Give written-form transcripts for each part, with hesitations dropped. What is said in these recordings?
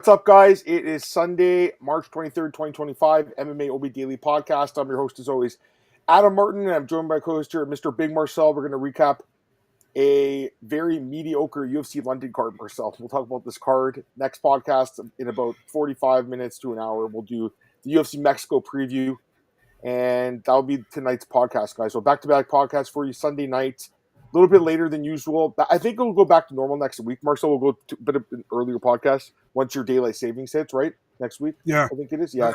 What's up, guys? It is Sunday, March 23rd, 2025, MMAOB Daily Podcast. I'm your host, as always, Adam Martin, and I'm joined by co-host here, Mr. Big Marcel. We're going to recap a very mediocre UFC London card, Marcel. We'll talk about this card next podcast in about 45 minutes to an hour. We'll do the UFC Mexico preview, and that'll be tonight's podcast, guys. So back-to-back podcast for you Sunday night. A little bit later than usual. I think it'll go back to normal next week. Marcel will go to a bit of an earlier podcast once your daylight savings hits, right? Next week? Yeah. I think it is. Yeah.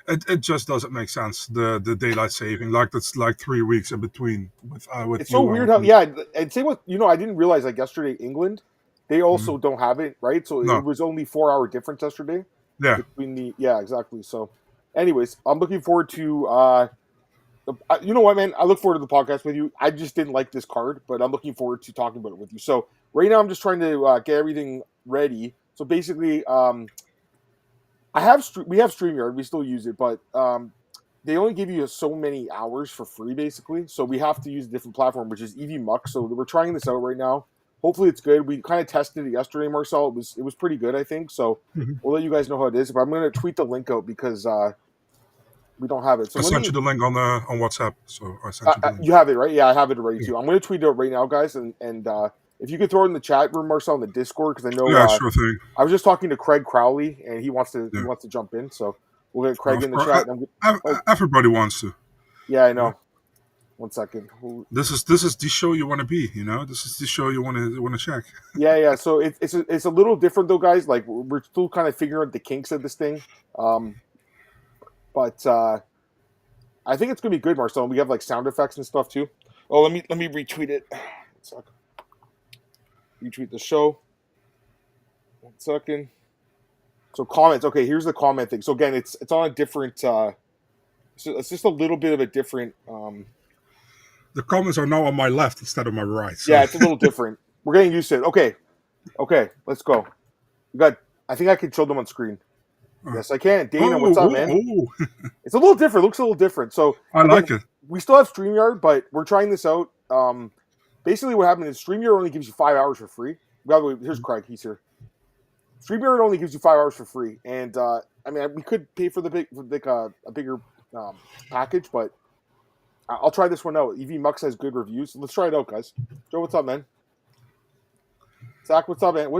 It just doesn't make sense, the daylight saving. Like, that's like 3 weeks in between with it's so weird how, and same with, I didn't realize, like, yesterday, England, they also don't have it, right? So it was only 4 hour difference yesterday. Yeah. Exactly. So, anyways, I'm looking forward to, you know what, man? I look forward to the podcast with you. I just didn't like this card, but I'm looking forward to talking about it with you. So right now I'm just trying to get everything ready. So basically, we have StreamYard. We still use it, but they only give you so many hours for free, basically. So we have to use a different platform, which is EVMux. So we're trying this out right now. Hopefully it's good. We kind of tested it yesterday, Marcel. It was pretty good, I think. So we'll let you guys know how it is. But I'm going to tweet the link out because we don't have it. So I sent you the link on WhatsApp. So I sent you the link. You have it, right? Yeah, I have it already too. I'm going to tweet it out right now, guys. And if you could throw it in the chat room, Marcel, in the Discord, because I know. Yeah, sure thing. I was just talking to Craig Crowley, and he wants to jump in. So we'll get Craig in the chat. Everybody wants to. Yeah, I know. Yeah. 1 second. This is the show you want to be. This is the show you want to check. Yeah. So it's a little different though, guys. Like, we're still kind of figuring out the kinks of this thing. But I think it's gonna be good, Marcel. We have like sound effects and stuff too. Oh, let me retweet it. 1 second. Retweet the show. 1 second. So comments. Okay, here's the comment thing. So again, it's on a different. So it's just a little bit of a different. The comments are now on my left instead of my right. So. Yeah, it's a little different. We're getting used to it. Okay, let's go. I think I can show them on screen. Yes, I can. Dana, what's up, man? It's a little different. It looks a little different. So I like it. We still have StreamYard, but we're trying this out. Basically, what happened is StreamYard only gives you 5 hours for free. By the way, here's Craig. He's here. StreamYard only gives you 5 hours for free, and we could pay for a bigger package, but I'll try this one out. EVMux has good reviews. Let's try it out, guys. Joe, what's up, man? Zach, what's up, man?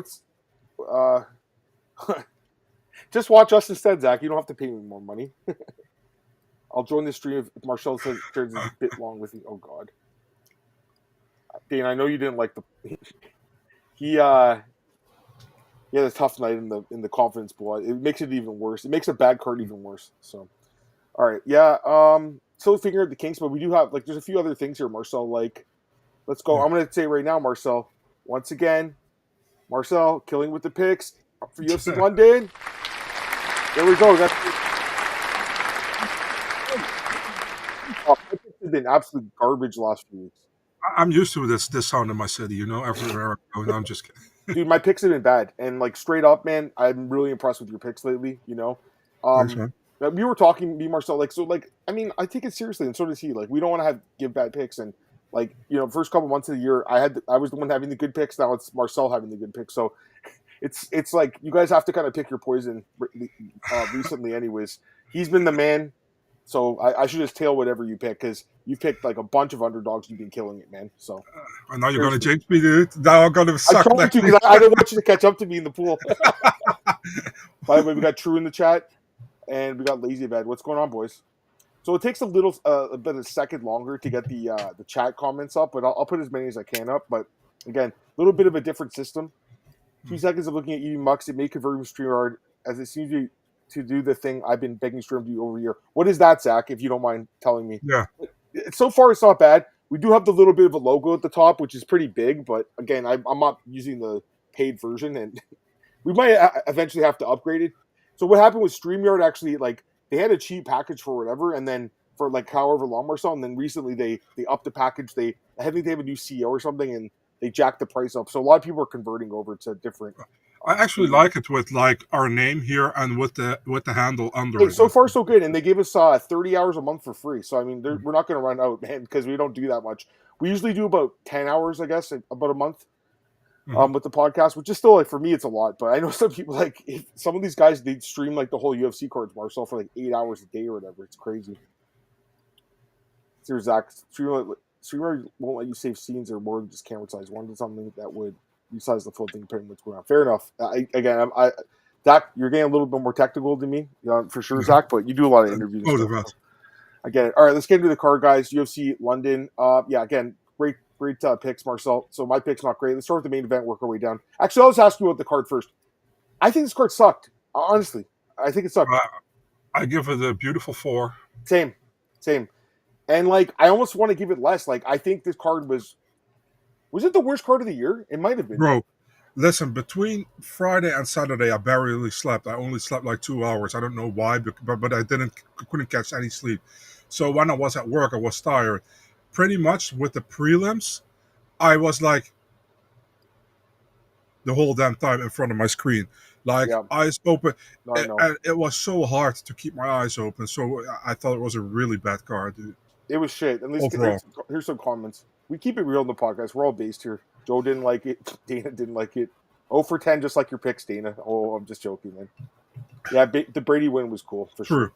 Just watch us instead, Zach. You don't have to pay me more money. I'll join the stream if Marcel says it's a bit long with you. Oh, God. Dane, I know you didn't like he had a tough night in the confidence pool. It makes it even worse. It makes a bad card even worse. So, all right. Yeah. Still figuring out the kinks, but we do have, there's a few other things here, Marcel. Let's go. Yeah. I'm going to say right now, Marcel, once again, Marcel killing with the picks for UFC London. There we go. That's it's been absolute garbage last few weeks. I'm used to this sound in my city, everywhere I go. No, I'm just kidding. Dude, my picks have been bad. And straight up, man, I'm really impressed with your picks lately, Thanks, man. We were talking, me, Marcel, I take it seriously, and so does he. We don't want to give bad picks, and first couple months of the year, I was the one having the good picks. Now it's Marcel having the good picks. So it's like you guys have to kind of pick your poison recently. Anyways, he's been the man, so I should just tail whatever you pick because you picked a bunch of underdogs. You've been killing it, man. So I know you're going to jinx me, dude. Now I'm going to suck. I tried to because I didn't want you to catch up to me in the pool. By the way, we got True in the chat. And we got Lazy Bed. What's going on, boys? So it takes a bit of a second longer to get the chat comments up, but I'll put as many as I can up. But again, a little bit of a different system. 2 seconds of looking at EVMux. It may convert from StreamYard as it seems to do the thing I've been begging Stream to do over here. What is that, Zach? If you don't mind telling me. Yeah. So far, it's not bad. We do have the little bit of a logo at the top, which is pretty big. But again, I'm not using the paid version, and we might eventually have to upgrade it. So what happened with StreamYard, actually, they had a cheap package for whatever, and then for however long or so, and then recently they upped the package. I think they have a new CEO or something, and they jacked the price up. So a lot of people are converting over to different. I actually like it with our name here and with the handle under. Hey, so far so good, and they gave us 30 hours a month for free. So I mean, we're not going to run out, man, because we don't do that much. We usually do about 10 hours, I guess, about a month. with the podcast, which is still like for me it's a lot. But I know some people like if some of these guys they stream like the whole UFC cards, Marcel, for like 8 hours a day or whatever. It's crazy. Here's Zach. Streamer won't let you save scenes or more than just camera size. Wanted something that would resize the full thing, depending what's going on. Fair enough. Zach, you're getting a little bit more technical than me, for sure, Zach. But you do a lot of interviews. Both of us. I get it. All right, let's get into the card, guys. UFC London. Again, great picks, Marcel. So my pick's not great. Let's start with the main event, work our way down. Actually, I'll just ask you about the card first. I think this card sucked. Honestly, I think it sucked. I give it a beautiful 4. Same. And, like, I almost want to give it less. Like, I think this card was it the worst card of the year? It might have been. Bro, listen, between Friday and Saturday, I barely slept. I only slept like 2 hours. I don't know why, but I couldn't catch any sleep. So when I was at work, I was tired. Pretty much with the prelims, I was like the whole damn time in front of my screen. Like, eyes open. And it was so hard to keep my eyes open. So I thought it was a really bad card, dude. It was shit. At least here's some comments. We keep it real in the podcast. We're all based here. Joe didn't like it. Dana didn't like it. 0 for 10, just like your picks, Dana. Oh, I'm just joking, man. Yeah, the Brady win was cool for sure.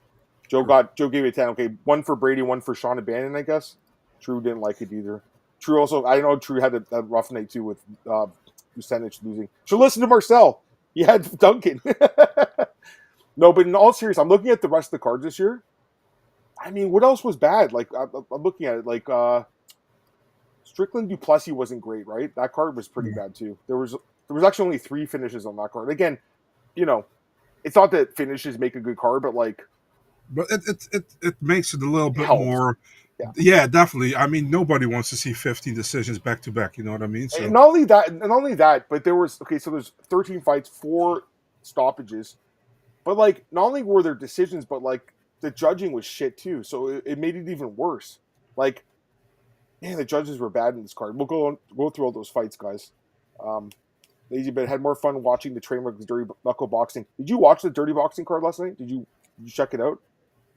Joe gave it a 10. Okay, 1 for Brady, 1 for Sean Bannon, I guess. True didn't like it either. True also, I know True had a rough night too with Vucenic losing. So listen to Marcel. He had Duncan. No, but in all seriousness, I'm looking at the rest of the cards this year. I mean, what else was bad? Like, I'm looking at it. Like, Strickland Duplessis wasn't great, right? That card was pretty bad too. There was actually only 3 finishes on that card. Again, it's not that finishes make a good card, but like, but it makes it a little bit more. Yeah, definitely. I mean, nobody wants to see 15 decisions back to back. You know what I mean? So and not only that, but there's 13 fights, 4 stoppages, but like, not only were there decisions, but like the judging was shit too. So it made it even worse. Like, man, the judges were bad in this card. We'll go through all those fights, guys. Lazy bit had more fun watching the train wreck, the dirty knuckle boxing. Did you watch the dirty boxing card last night? Did you check it out?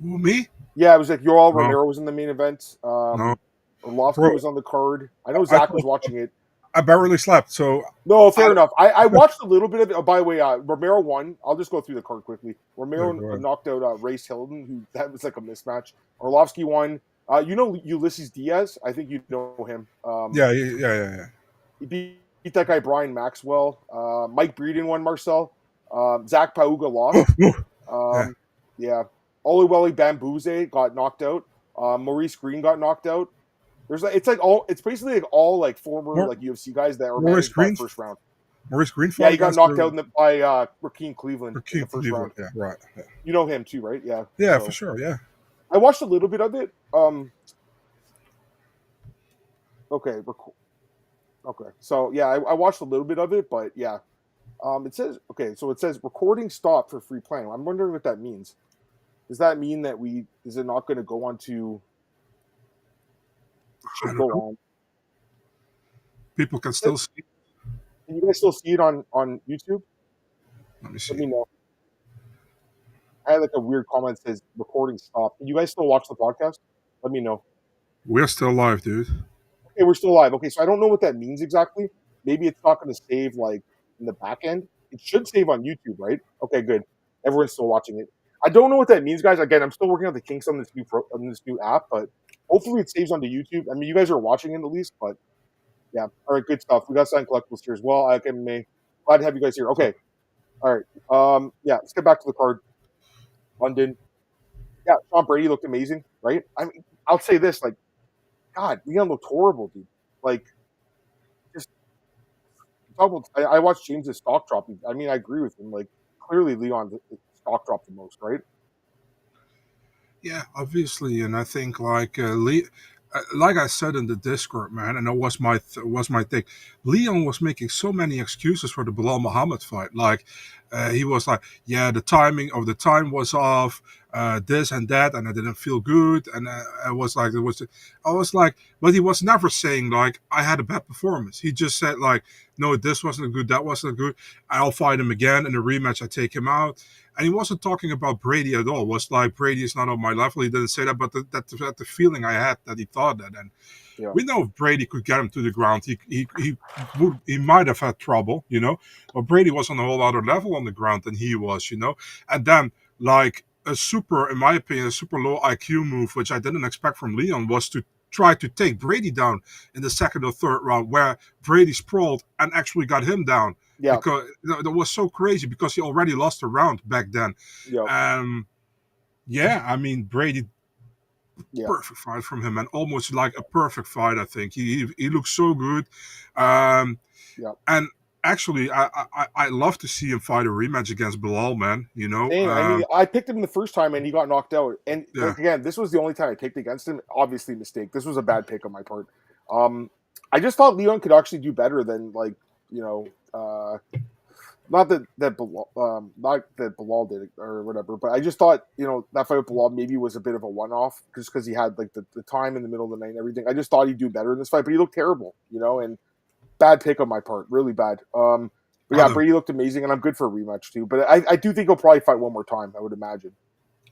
Who, me? Yeah, it was like Yoel Romero was in the main event. Orlovsky was on the card. I know Zach was watching it. I barely slept, so no, fair enough. I watched a little bit of it. Oh, by the way, Romero won. I'll just go through the card quickly. Romero knocked out Race Hilton, who that was like a mismatch. Orlovsky won. Ulysses Diaz. I think you know him. Yeah. He beat that guy Brian Maxwell. Mike Breeden won. Marcel. Zach Pauga lost. Yeah. Oluwole Bambuze got knocked out. Maurice Green got knocked out. It's basically like all like former UFC guys that are managed by first round. Maurice Green. Yeah, he got knocked out by Rakeem Cleveland in the first round. Yeah, right. Yeah. You know him too, right? Yeah. Yeah, for sure. Yeah. I watched a little bit of it. Okay. So yeah, I watched a little bit of it, but yeah. It says recording stop for free playing. I'm wondering what that means. Does that mean that is it not going to go on to? Should go on. People can still see. Can you guys still see it on YouTube? Let me see. Let me know. I had like a weird comment that says recording stop. Can you guys still watch the podcast? Let me know. We're still live, dude. Okay, we're still live. Okay, so I don't know what that means exactly. Maybe it's not going to save like in the back end. It should save on YouTube, right? Okay, good. Everyone's still watching it. I don't know what that means, guys. Again, I'm still working out the kinks on this new app, but hopefully it saves onto YouTube. I mean, you guys are watching it at least, but yeah. All right, good stuff. We got signed collectibles here as well. MMA. Glad to have you guys here. Okay. All right. Let's get back to the card. London. Yeah, Sean Brady looked amazing, right? I mean, I'll say this, like, God, Leon looked horrible, dude. Like, just I watched James' stock drop. I mean, I agree with him. Like, clearly Leon stock dropped the most, right? Yeah, obviously, and I think like I said in the Discord, man, and that was my thing. Leon was making so many excuses for the Bilal Muhammad fight. Like he was like, yeah, the timing of the time was off, this and that, and I didn't feel good, and I was like, but he was never saying like I had a bad performance. He just said like, no, this wasn't good, that wasn't good. I'll fight him again in the rematch. I take him out. And he wasn't talking about Brady at all. It was like, Brady is not on my level. He didn't say that, but the feeling I had that he thought that. And Yeah. we know if Brady could get him to the ground, he might have had trouble, But Brady was on a whole other level on the ground than he was, And then, like, in my opinion, a super low IQ move, which I didn't expect from Leon, was to try to take Brady down in the second or third round, where Brady sprawled and actually got him down. Yeah. Because that was so crazy because he already lost a round back then. Yeah. I mean, Brady, perfect fight from him, and almost like a perfect fight. I think he looks so good. And actually, I love to see him fight a rematch against Bilal, man. Same. I mean, I picked him the first time and he got knocked out. And again, this was the only time I picked against him. Obviously, mistake. This was a bad pick on my part. I just thought Leon could actually do better than not that Bilal did it or whatever, but I just thought that fight with Bilal maybe was a bit of a one-off just because he had like the time in the middle of the night and everything. I just thought he'd do better in this fight, but he looked terrible, and bad pick on my part, really bad. But yeah, Brady looked amazing, and I'm good for a rematch too. But I do think he'll probably fight one more time, I would imagine.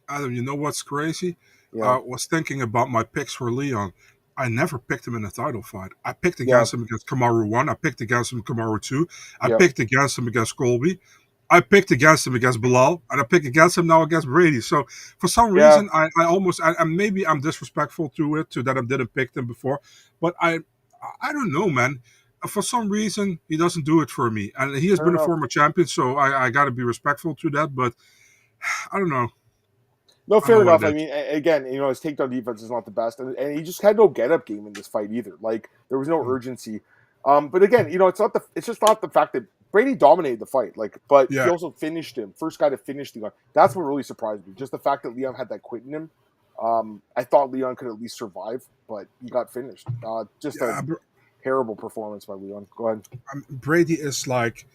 Adam, you know what's crazy? I was thinking about my picks for Leon. I never picked him in a title fight. I picked against him against Kamaru 1. I picked against him Kamaru 2. I picked against him against Colby. I picked against him against Bilal. And I picked against him now against Brady. So for some reason, I almost, and maybe I'm disrespectful to that I didn't pick him before. But I don't know, man. For some reason, he doesn't do it for me. And he has been a former champion, so I got to be respectful to that. But I don't know. No, fair enough. I mean, again, his takedown defense is not the best, and he just had no get-up game in this fight either. Like there was no urgency. But again, it's just not the fact that Brady dominated the fight. But he also finished him. First guy to finish the guy. That's what really surprised me. Just the fact that Leon had that quit in him. I thought Leon could at least survive, but he got finished. Just a terrible performance by Leon. Go ahead. Brady is like.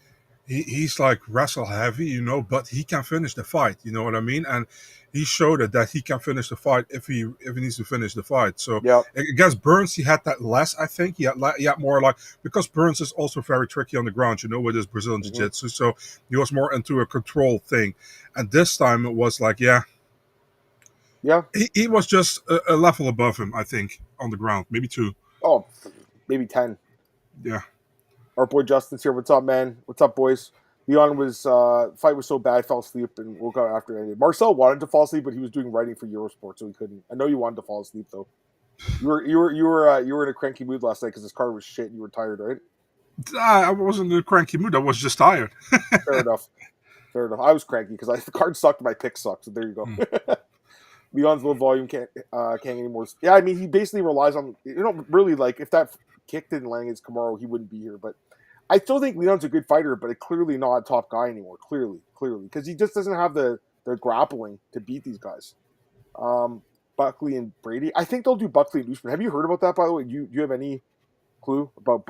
He's like wrestle heavy, but he can finish the fight. You know what I mean? And he showed it that he can finish the fight if he needs to finish the fight. So against Burns, he had that less. I think he had more because Burns is also very tricky on the ground, with his Brazilian jiu-jitsu. So he was more into a control thing. And this time it was like, he was just a level above him, I think, on the ground, maybe 2. Oh, maybe 10. Yeah. Our boy Justin's here. What's up, man? What's up, boys? Leon fight was so bad, fell asleep and woke up after it ended. Marcel wanted to fall asleep, but he was doing writing for Eurosport, so he couldn't. I know you wanted to fall asleep though. You were in a cranky mood last night because his car was shit and you were tired, right? I wasn't in a cranky mood. I was just tired. Fair enough. I was cranky because the card sucked and my pick sucked. So there you go. Leon's low volume can't anymore. Yeah, I mean he basically relies on really if that kick didn't land against Kamaru, he wouldn't be here. But I still think Leon's a good fighter, but clearly not a top guy anymore. Clearly, because he just doesn't have the grappling to beat these guys. Buckley and Brady. I think they'll do Buckley and Usman. Have you heard about that? By the way, do you have any clue about?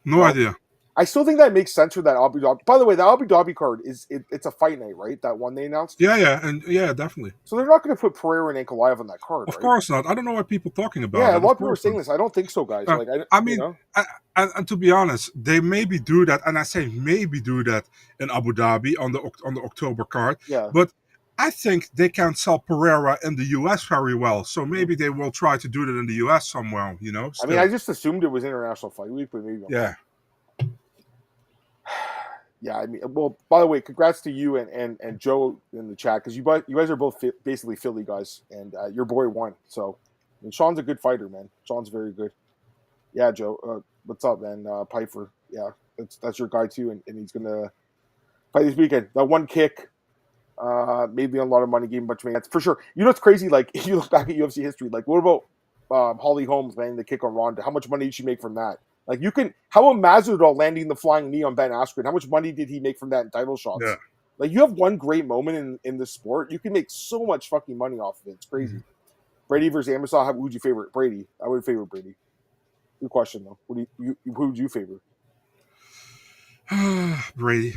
No idea. I still think that makes sense for that Abu Dhabi. By the way, the Abu Dhabi card it's a fight night, right? That one they announced. Yeah, definitely. So they're not going to put Pereira and Ankalaev on that card. Of course not. I don't know why people are talking about it. Yeah, a lot of people are saying this. I don't think so, guys. And to be honest, they maybe do that, and I say maybe do that in Abu Dhabi on the October card. Yeah. But I think they can sell Pereira in the U.S. very well, so maybe they will try to do that in the U.S. somewhere. Still. I mean, I just assumed it was International Fight Week, but maybe. Yeah. Yeah, I mean, well, by the way, congrats to you and Joe in the chat because you guys are both basically Philly guys, and your boy won. So, I mean, Sean's a good fighter, man. Sean's very good. Yeah, Joe, what's up, man? Piper, yeah, that's your guy too, and he's gonna fight this weekend. That one kick made me a lot of money, gave him a bunch of money. That's for sure. You know what's crazy? Like, if you look back at UFC history, like, what about Holly Holmes landing the kick on Ronda? How much money did she make from that? Like how about Masvidal landing the flying knee on Ben Askren? How much money did he make from that in title shots? Yeah. Like you have one great moment in the sport, you can make so much fucking money off of it. It's crazy. Brady versus Amosov, who would you favor? Brady. I would favor Brady. Good question though. Who would you favor? Brady.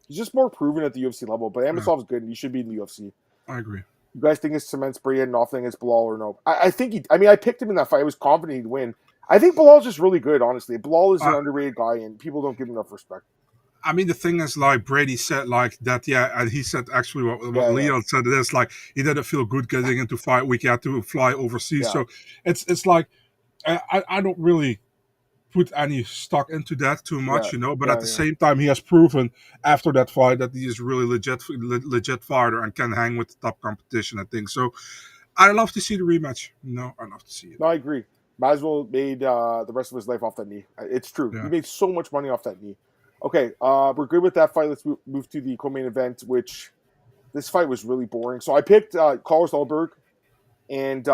He's just more proven at the UFC level, but Amosov's good and he should be in the UFC. I agree. You guys think it's cements Brady and nothing against Bilal or no? I think I picked him in that fight. I was confident he'd win. I think Bilal's just really good, honestly. Bilal is an underrated guy, and people don't give him enough respect. I mean, the thing is, like Brady said, like that, and he said actually what Leon said. It is like he didn't feel good getting into fight week. He had to fly overseas, so it's like I don't really put any stock into that too Yeah, much, but at yeah, the yeah. same time, he has proven after that fight that he is really legit fighter and can hang with the top competition, I think. So I love to see the rematch. I love to see it. No, I agree. Masvidal made the rest of his life off that knee. It's true. He Yeah. made so much money off that knee. Okay, we're good with that fight. Let's move to the co-main event, which this fight was really boring. So I picked Carlos Ulberg, and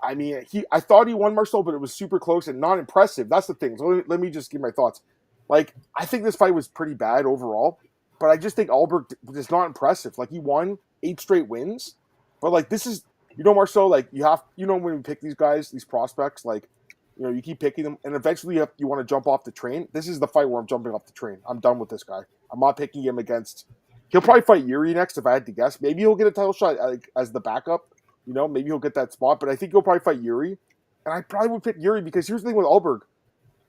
I mean, I thought he won Marcel, but it was super close and not impressive. That's the thing. So let me just give my thoughts. Like, I think this fight was pretty bad overall, but I just think Ulberg is not impressive. Like, he won 8 straight wins, but like this is Marcel, like when we pick these guys, these prospects, like you keep picking them, and eventually you want to jump off the train. This is the fight where I'm jumping off the train. I'm done with this guy. I'm not picking him against. He'll probably fight Yuri next if I had to guess. Maybe he'll get a title shot as the backup. Maybe he'll get that spot, but I think he'll probably fight Yuri. And I probably would pick Yuri because here's the thing with Ulberg.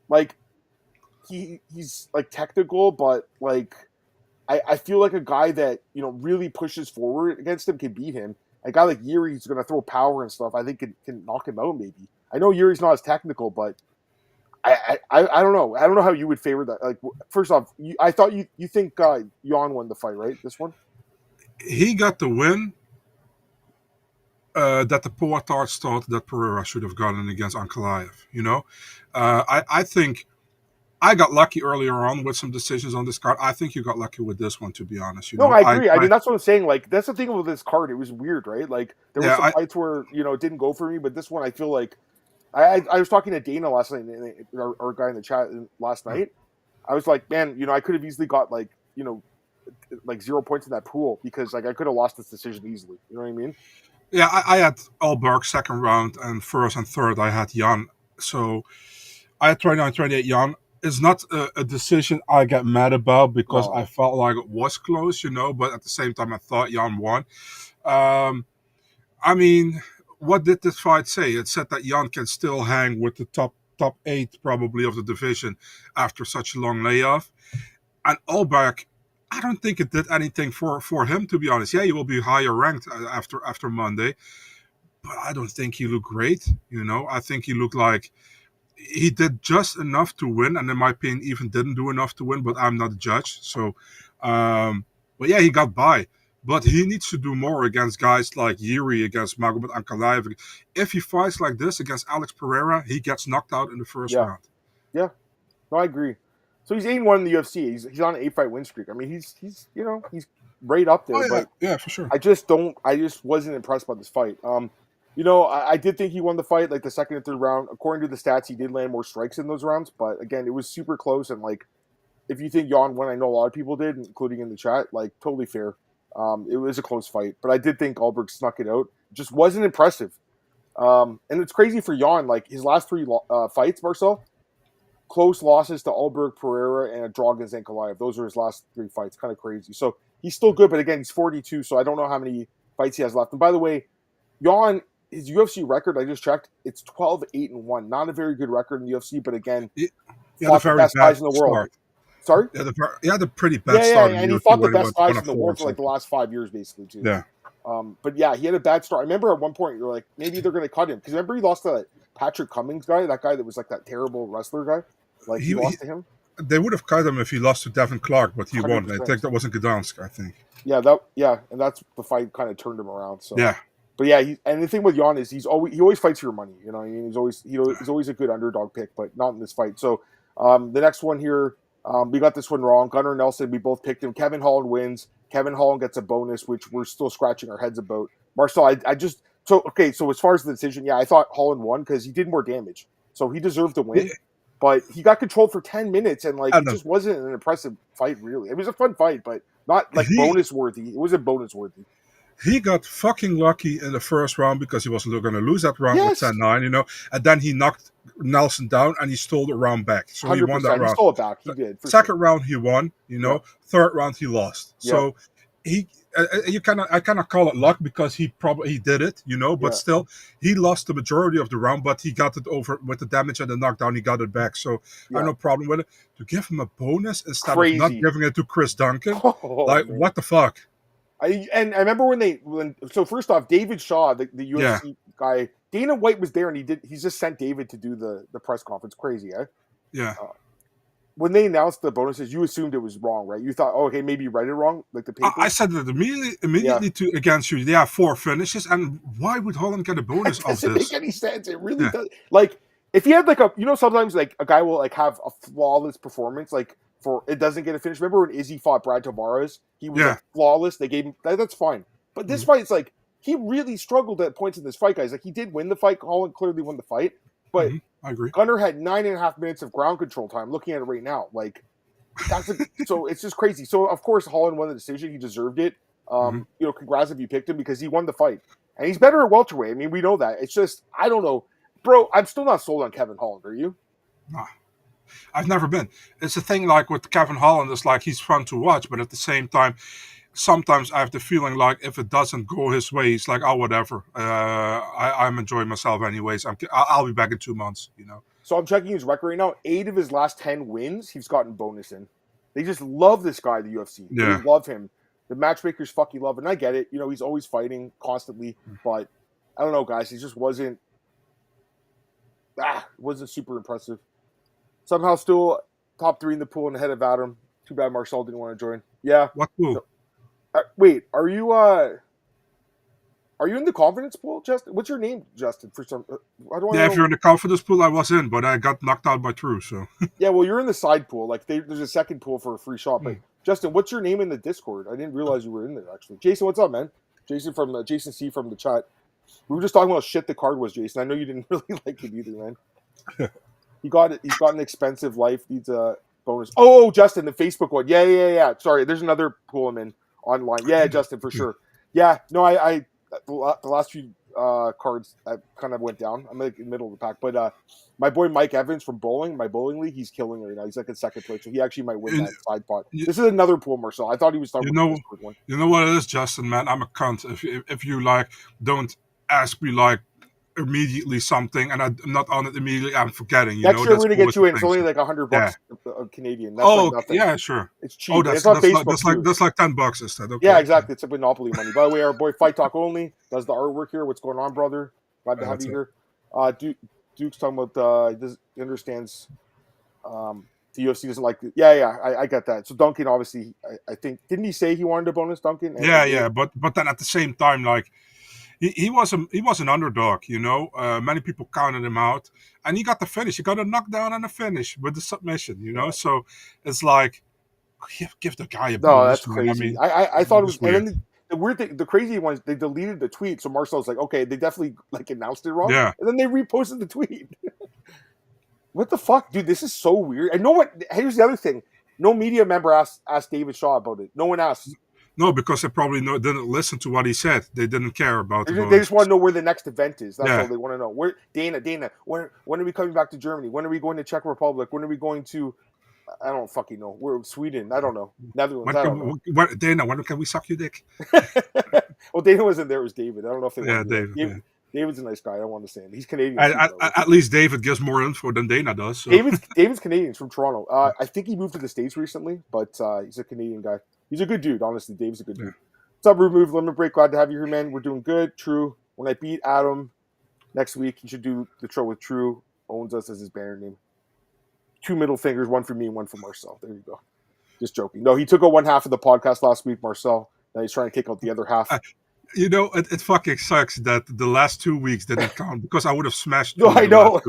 Like, he's like technical, but like I feel like a guy that, really pushes forward against him can beat him. A guy like Yuri's going to throw power and stuff. I think can knock him out maybe. I know Yuri's not as technical, but I don't know. I don't know how you would favor that. Like, first off, I thought you think Jan won the fight, right? This one? He got the win that the Poitards thought that Pereira should have gotten against Ankalaev. I think I got lucky earlier on with some decisions on this card. I think you got lucky with this one, to be honest. No, I agree. I mean, that's what I'm saying. Like, that's the thing with this card. It was weird, right? Like, there were some fights where it didn't go for me, but this one I feel like I was talking to Dana last night, our guy in the chat last night. I was like, man, I could have easily got like 0 points in that pool because like I could have lost this decision easily. You know what I mean? Yeah, I had Ulberg second round, and first and third I had Jan. So I had 29-28 Jan. It's not a decision I get mad about because I felt like it was close, but at the same time I thought Jan won. I mean, what did this fight say? It said that Jan can still hang with the top 8 probably of the division after such a long layoff. And Ulberg, I don't think it did anything for him, to be honest. Yeah, he will be higher ranked after Monday, but I don't think he looked great. I think he looked like he did just enough to win, and in my opinion, even didn't do enough to win. But I'm not a judge, so. But yeah, he got by. But he needs to do more against guys like Yuri, against Magomed Ankalaev. If he fights like this against Alex Pereira, he gets knocked out in the first round. Yeah, no, I agree. So he's 8-1 in the UFC. He's on an 8-fight win streak. I mean, he's he's right up there. But yeah, for sure. I just wasn't impressed by this fight. I did think he won the fight, like the second and third round. According to the stats, he did land more strikes in those rounds. But again, it was super close. And like, if you think Jan won, I know a lot of people did, including in the chat. Like, totally fair. It was a close fight, but I did think Ulberg snuck it out. It just wasn't impressive. And it's crazy for Jan. Like, his last 3 fights, Marcel, close losses to Ulberg, Pereira, and a draw against Ankalaev. Those are his last 3 fights. Kind of crazy. So he's still good, but again, he's 42, so I don't know how many fights he has left. And by the way, Jan, his UFC record, I just checked, it's 12-8-1. Not a very good record in the UFC, but again, fought the best guys in the world. Start. Sorry? He had a pretty bad start. Yeah, and he fought the best guys in the world for like the last 5 years, basically, too. Yeah. But yeah, he had a bad start. I remember at one point, you're like, maybe they're going to cut him. Because remember he lost to that Patrick Cummings guy, that guy that was like that terrible wrestler guy? Like, he lost to him? They would have cut him if he lost to Devin Clark, but he 100%. Won. I think that was in Gdansk, I think. Yeah, and that's the fight kind of turned him around. So yeah. But yeah, and the thing with Jan is he always fights for your money. You know what I mean? He's always a good underdog pick, but not in this fight. So the next one here, we got this one wrong. Gunnar Nelson, we both picked him. Kevin Holland wins. Kevin Holland gets a bonus, which we're still scratching our heads about. Marcel, so as far as the decision, yeah, I thought Holland won because he did more damage. So he deserved to win. Yeah. But he got controlled for 10 minutes, and like it just wasn't an impressive fight, really. It was a fun fight, but not like bonus worthy. It wasn't bonus worthy. He got fucking lucky in the first round because he was going to lose that round with 10-9, and then he knocked Nelson down and he stole the round back. So he won that round. He stole it back. He did. Second round he won, Third round he lost. Yeah. So I cannot call it luck because he did it, but still he lost the majority of the round, but he got it over with the damage and the knockdown. He got it back, so I have no problem with it. To give him a bonus instead of not giving it to Chris Duncan, what the fuck? I remember so first off, David Shaw, the UFC guy, Dana White was there, and he's just sent David to do the press conference. Crazy, eh? Yeah. When they announced the bonuses, you assumed it was wrong, right? You thought, oh, okay, maybe you read it wrong, like the paper. I said that immediately against you. They have 4 finishes, and why would Holland get a bonus of this? It doesn't make any sense. It really does. Like, if he had like sometimes like a guy will like have a flawless performance, like for it doesn't get a finish. Remember when Izzy fought Brad Tavares? He was like flawless. They gave him that's fine. But this fight, it's like he really struggled at points in this fight, guys. Like he did win the fight. Holland clearly won the fight, but I agree. Gunnar had 9.5 minutes of ground control time. Looking at it right now, like so it's just crazy. So of course Holland won the decision. He deserved it. Congrats if you picked him because he won the fight. And he's better at welterweight. I mean, we know that. It's just, I don't know. Bro, I'm still not sold on Kevin Holland. Are you? Nah. I've never been. It's a thing like with Kevin Holland, it's like he's fun to watch, but at the same time, sometimes I have the feeling like if it doesn't go his way, he's like, oh, whatever. I'm enjoying myself anyways. I'll be back in 2 months, So I'm checking his record right now. 8 of his last 10 wins, he's gotten bonus in. They just love this guy, the UFC. Yeah. They love him. The matchmakers fucking love him. And I get it. He's always fighting constantly. But I don't know, guys. He just wasn't super impressive. Somehow still top 3 in the pool and ahead of Adam. Too bad Marcel didn't want to join. Yeah. What pool? Wait, are you in the confidence pool, Justin? What's your name, Justin? For some, if you're in the confidence pool, I was in, but I got knocked out by True. So yeah, well, you're in the side pool. Like there's a second pool for a free shot. But Justin, what's your name in the Discord? I didn't realize you were in there actually. Jason, what's up, man? Jason Jason C from the chat. We were just talking about shit the card was, Jason. I know you didn't really like it either, man. He's got an expensive life. Needs a bonus. Oh, Justin, the Facebook one. Yeah. Sorry, there's another pool I'm in online. Yeah, Justin, for sure. Yeah, no, I the last few cards I kind of went down. I'm like in the middle of the pack, but my boy Mike Evans from my bowling league, he's killing it right now. He's like in second place, so he actually might win that side pot. This is another pool, Marcel. I thought he was talking about this one. You know what it is, Justin, man? I'm a cunt. If you like don't ask me like immediately something, and I'm not on it immediately, I'm forgetting. Next year we're gonna get you in. It's only like $100 Canadian. That's like nothing. Yeah, sure. It's cheap. It's on Facebook. That's like $10 instead. Okay. Yeah, exactly. It's like Monopoly money. By the way, our boy Fight Talk Only does the artwork here. What's going on, brother? Glad to have you here. Duke's talking about he understands the UFC doesn't like it. Yeah, I get that. So Duncan, obviously, I think didn't he say he wanted a bonus, Duncan? But then at the same time, like. He was an underdog, Many people counted him out, and he got the finish. He got a knockdown and a finish with the submission, Yeah. So it's like give the guy a bonus. No, that's crazy. I thought it was. Weird. And then the weird thing, the crazy one is they deleted the tweet. So Marcel's like, okay, they definitely like announced it wrong. Yeah. And then they reposted the tweet. What the fuck, dude? This is so weird. And here's the other thing. No media member asked David Shaw about it. No one asked. No, because they probably didn't listen to what he said. They didn't care about it. They just want to know where the next event is. That's all they want to know. Where Dana, when are we coming back to Germany? When are we going to Czech Republic? When are we going to? I don't fucking know. We're Sweden. I don't know. Netherlands. Dana, when can we suck your dick? Well, Dana wasn't there. It was David. I don't know if they. Yeah, David. David's a nice guy. I don't want to say him. He's Canadian. At least David gives more info than Dana does. So. David's Canadian. He's from Toronto. I think he moved to the States recently, but he's a Canadian guy. He's a good dude, honestly. Dave's a good dude. What's up, Remove Limit Break? Glad to have you here, man. We're doing good. True. When I beat Adam next week, he should do the show with True. Owns us as his banner name. 2 middle fingers, one for me and one for Marcel. There you go. Just joking. No, he took out one half of the podcast last week, Marcel. Now he's trying to take out the other half. It fucking sucks that the last 2 weeks didn't count because I would have smashed. No, I know.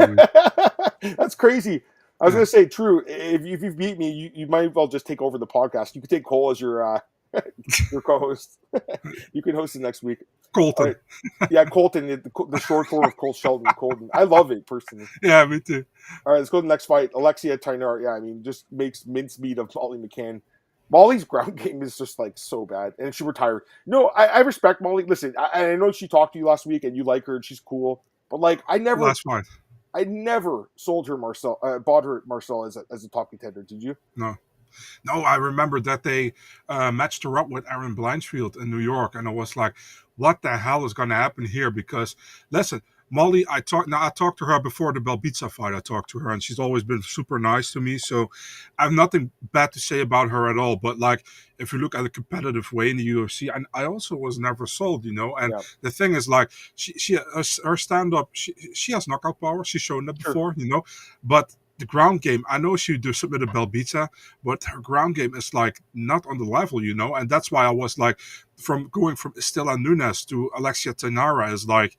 That's crazy. I was going to say, True, if you beat me, you might as well just take over the podcast. You could take Cole as your co-host. You can host it next week. Colton. Yeah, Colton, the short form of Cole Sheldon. Colton. I love it, personally. Yeah, me too. All right, let's go to the next fight. Alexia Tainar. Yeah, I mean, just makes mincemeat of Molly McCann. Molly's ground game is just, like, so bad. And she retired. No, I respect Molly. Listen, I know she talked to you last week, and you like her, and she's cool. But, like, I never sold her bought her Marcel as a top contender. Did you? No, I remember that they matched her up with Aaron Blanchfield in New York, and I was like, what the hell is going to happen here? Because, listen, Molly, I talked to her before the Belbitsa fight. I talked to her, and she's always been super nice to me. So I have nothing bad to say about her at all. But like, if you look at a competitive way in the UFC, and I also was never sold, And Yeah, the thing is, like, her stand up, she has knockout power. She's shown that sure. before, But the ground game, I know she do submitted Belbita, but her ground game is like not on the level, And that's why I was like, from going from Estela Nunes to Alexia Tenara is like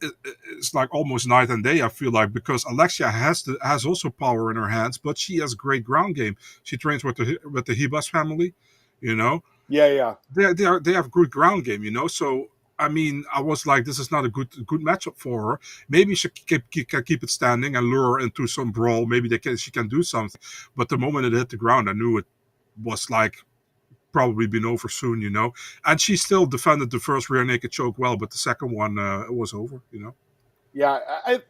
it's like almost night and day. I feel like, because Alexia has also power in her hands, but she has great ground game. She trains with the Hibas family, you know. Yeah. They have good ground game, So I mean, I was like, this is not a good matchup for her. Maybe she can keep it standing and lure her into some brawl. Maybe she can do something. But the moment it hit the ground, I knew it was like probably been over soon. And she still defended the first rear naked choke well, but the second one it was over. Yeah,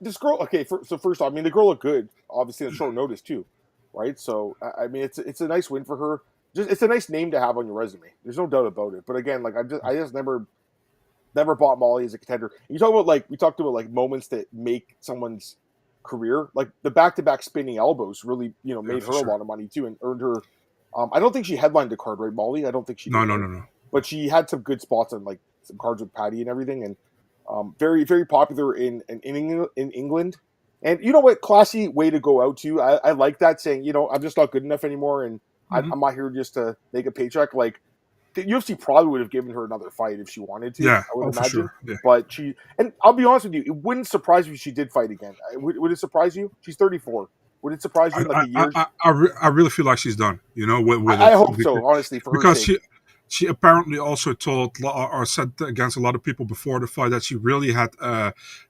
this girl. Okay, so first off, I mean, the girl looked good. Obviously, on short notice too, right? So I mean, it's a nice win for her. Just it's a nice name to have on your resume. There's no doubt about it. But again, like I just never bought Molly as a contender. You talk about we talked about like moments that make someone's career. Like the back-to-back spinning elbows really Yeah, made her for a sure. lot of money too and earned her. I don't think she headlined the card, right, Molly? I don't think she No, did, no, right? no, no. But she had some good spots on like some cards with Patty and everything, and very very popular in England. And you know what, classy way to go out to. I like that, saying I'm just not good enough anymore, and Mhm. I'm not here just to make a paycheck. Like the UFC probably would have given her another fight if she wanted to. Yeah. I would Oh, for imagine, sure. Yeah. but and I'll be honest with you, it wouldn't surprise me if she did fight again. Would it surprise you? She's 34. Would it surprise you in like a year? I really feel like she's done, with I it, hope so, honestly, for her because sake. she apparently also told or said against a lot of people before the fight that she really had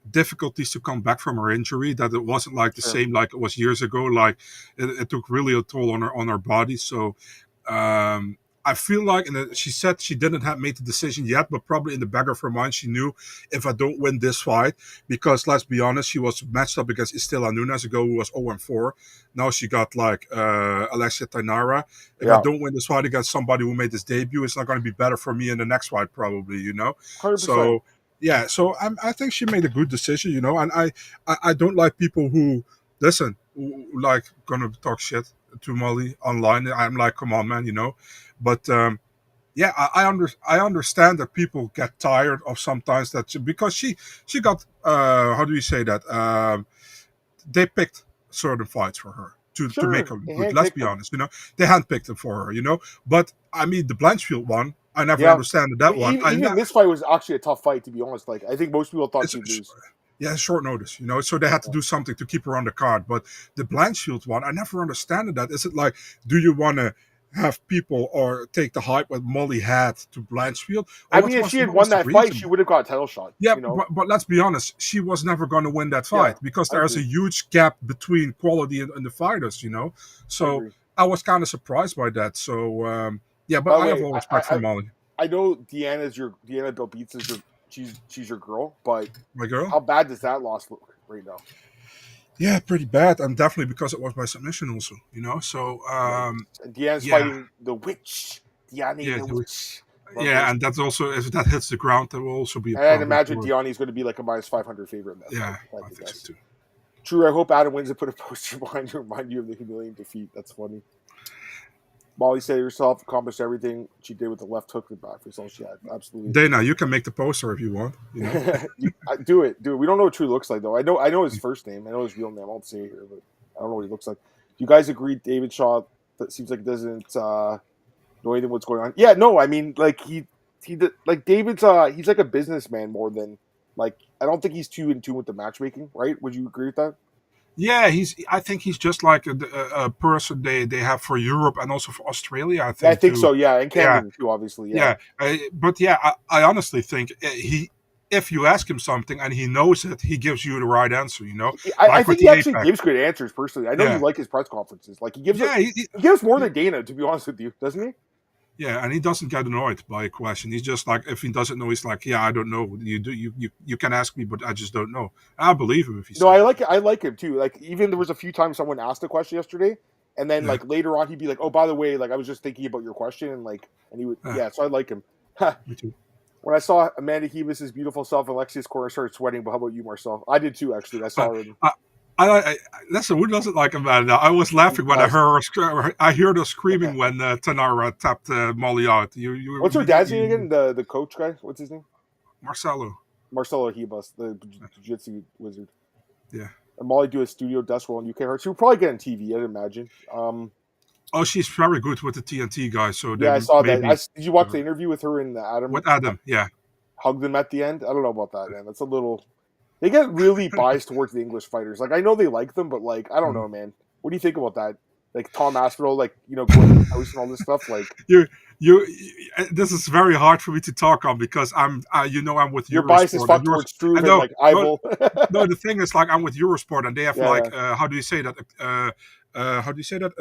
difficulties to come back from her injury. That it wasn't like the Sure. same like it was years ago. Like it took really a toll on her body. So um, I feel like, and she said she didn't have made the decision yet, but probably in the back of her mind, she knew if I don't win this fight, because let's be honest, she was matched up against Estela Nunes ago, who was 0-4. Now she got like Alexia Tainara. If I Yeah, don't win this fight against somebody who made this debut, it's not going to be better for me in the next fight, probably. 100%. So yeah, so I think she made a good decision. And I don't like people who listen, who, like gonna talk shit to Molly online. I'm like, come on, man. But yeah, I understand that people get tired of sometimes because she got how do you say that? They picked certain fights for her to make Sure, her they good. Let's handpicked be them. honest, they handpicked them for her. But I mean, the Blanchfield one, I never Yeah, understood that one. even this fight was actually a tough fight, to be honest. Like I think most people thought It's she'd lose. yeah, short notice. So they had to Yeah. do something to keep her on the card. But the Blanchfield one, I never understood that. Is it like, do you want to have people or take the hype what Molly had to Blanchfield, or I what mean, if was she had what won was the that fight, she reason? would have got a title shot. Yeah, but let's be honest, she was never going to win that Yeah, fight because I there's a agree. huge gap between quality and the fighters. I So agree. I was kind of surprised by that. So yeah, but By the I have way, all respect for Molly, I know Deanna Belbeats is she's your girl, but my girl. how bad does that loss look right now? Yeah, pretty bad, and definitely because it was by submission also. So Yikes! And Deanna's yeah, fighting the witch, Deanna yeah, the witch. Love yeah, her. and that's also, if that hits the ground, that will also be a And problem imagine for. Deanna's going to be like a minus 500 favorite in that fight. Yeah, If I had I to think so guess. too. True. I hope Adam wins and put a poster behind you, remind you of the humiliating defeat. That's funny. Molly said herself accomplished everything she did with the left hook in the back. That's all she had. Absolutely. Dana, you can make the poster if you want. Do it. We don't know what True looks like though. I know his first name. I know his real name. I won't say it here, but I don't know what he looks like. Do you guys agree, David Shaw? That seems like it doesn't know anything what's going on. Yeah, no. I mean, like like David's he's like a businessman more than like I don't think he's too in tune with the matchmaking. Right? Would you agree with that? Yeah, I think he's just like a person they have for Europe and also for Australia, I Yeah, I think think too. so. Yeah, and Yeah, Canada too, obviously. Yeah. yeah. But yeah, I honestly think if you ask him something and he knows it, he gives you the right answer. I Like with think he the actually Apex. gives good answers personally. I know you Yeah, like his press conferences. Like yeah, he gives more than Dana, to be honest with you, doesn't he? yeah, and he doesn't get annoyed by a question. He's just like, if he doesn't know, he's like, yeah, I don't know. You can ask me, but I just don't know. I believe him if he No, says it. I like him too. Like even there was a few times someone asked a question yesterday, and then Yeah, like later on he'd be like, "Oh, by the way, like I was just thinking about your question," and he would yeah, yeah. So I like him. me too. When I saw Amanda Hebus' beautiful self, Alexia's corner started sweating. But how about you, Marcel? I did too, actually. I saw Uh, her. In I, listen. Who doesn't like Amanda? I was laughing when best. I heard her screaming when Tanara tapped Molly out. You What's her dad's immediately name again? The coach guy. What's his name? Marcelo. Marcelo Hebus, the jiu-jitsu wizard. Yeah. And Molly do a studio desk role in UK Her. She would probably get on TV, I'd imagine. Oh, she's very good with the TNT guys. So they Yeah, I saw that. maybe Did you watch the interview with her and Adam? with Adam. Yeah. Hugged them at the end. I don't know about that, man. That's a little. They get really biased towards the English fighters. Like I know they like them, but like I don't know, man. What do you think about that? Like Tom Aspinall, like going to the house and all this stuff. Like you this is very hard for me to talk on because I'm with your bias is Eurosport. fucked towards Struve and know, like Ivel. no, the thing is, like, I'm with Eurosport and they have Yeah. how do you say that? How do you say that?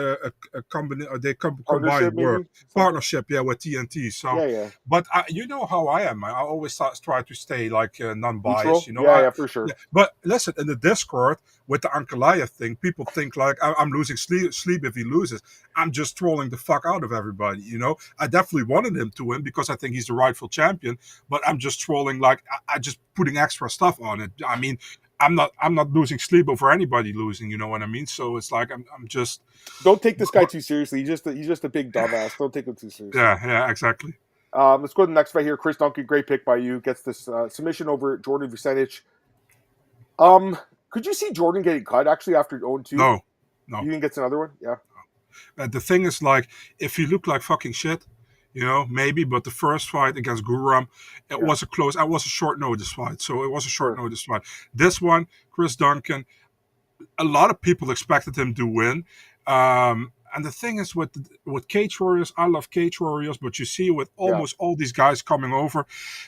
A company, combine Partnership, work maybe? partnership, yeah, with TNT. So, Yeah. but you know how I am. I always try to stay like non-biased. Neutral? You know, Yeah, for sure. yeah. But listen, in the Discord with the Ankalaev thing, people think like I'm losing sleep if he loses. I'm just trolling the fuck out of everybody. You know, I definitely wanted him to win because I think he's the rightful champion. But I'm just trolling, like I just putting extra stuff on it. I mean, I'm not losing sleep over anybody losing. You know what I mean? So it's like I'm just Don't take this guy too seriously. He's just a big dumbass. Don't take him too seriously. yeah, exactly. Let's go to the next fight here. Chris Duncan, great pick by you. Gets this submission over Jordan Vucenic. Could you see Jordan getting cut actually after 0-2? No. You think gets another one? Yeah. The thing is, like, if he looked like fucking shit, you know, maybe. But the first fight against Guram, it was a close. It was a short notice fight, so it was a short notice fight. This one, Chris Duncan, a lot of people expected him to win. And the thing is with Cage Warriors, I love Cage Warriors, but you see with almost all these guys coming over,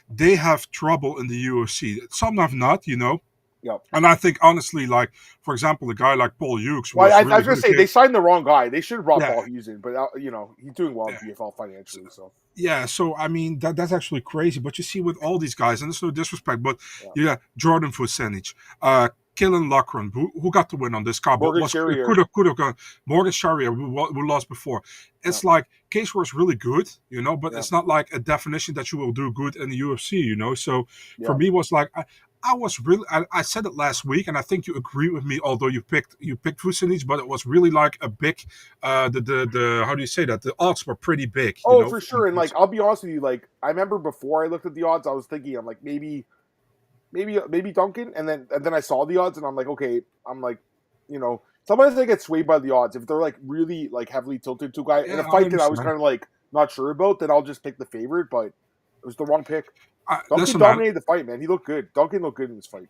they have trouble in the UFC. Some have not, you know. Yep. And I think, honestly, like, for example, a guy like Paul Hughes. Well, I was going to say, they signed the wrong guy. They should have brought Paul Hughes in, but, he's doing well in PFL financially. So yeah, so, I mean, that's actually crazy. But you see with all these guys, and there's no disrespect, but, Jordan Vucenic, Killen Loughran, who got the win on this card, but could have gone. Morgan Charrier, who lost before. It's like Cage was really good, you know, but it's not like a definition that you will do good in the UFC, you know. So for me, it was like I was really. I said it last week, and I think you agree with me. Although you picked Vucenic, but it was really like a big. The how do you say that? The odds were pretty big. Oh, you know? For sure. And like I'll be honest with you, like I remember before I looked at the odds, I was thinking, I'm like maybe Duncan, and then I saw the odds, and I'm like, okay, I'm like, sometimes I get swayed by the odds if they're like really like heavily tilted to a guy in a fight that I was kind of like not sure about, then I'll just pick the favorite. But it was the wrong pick. Duncan dominated the fight, man. He looked good. Duncan looked good in this fight.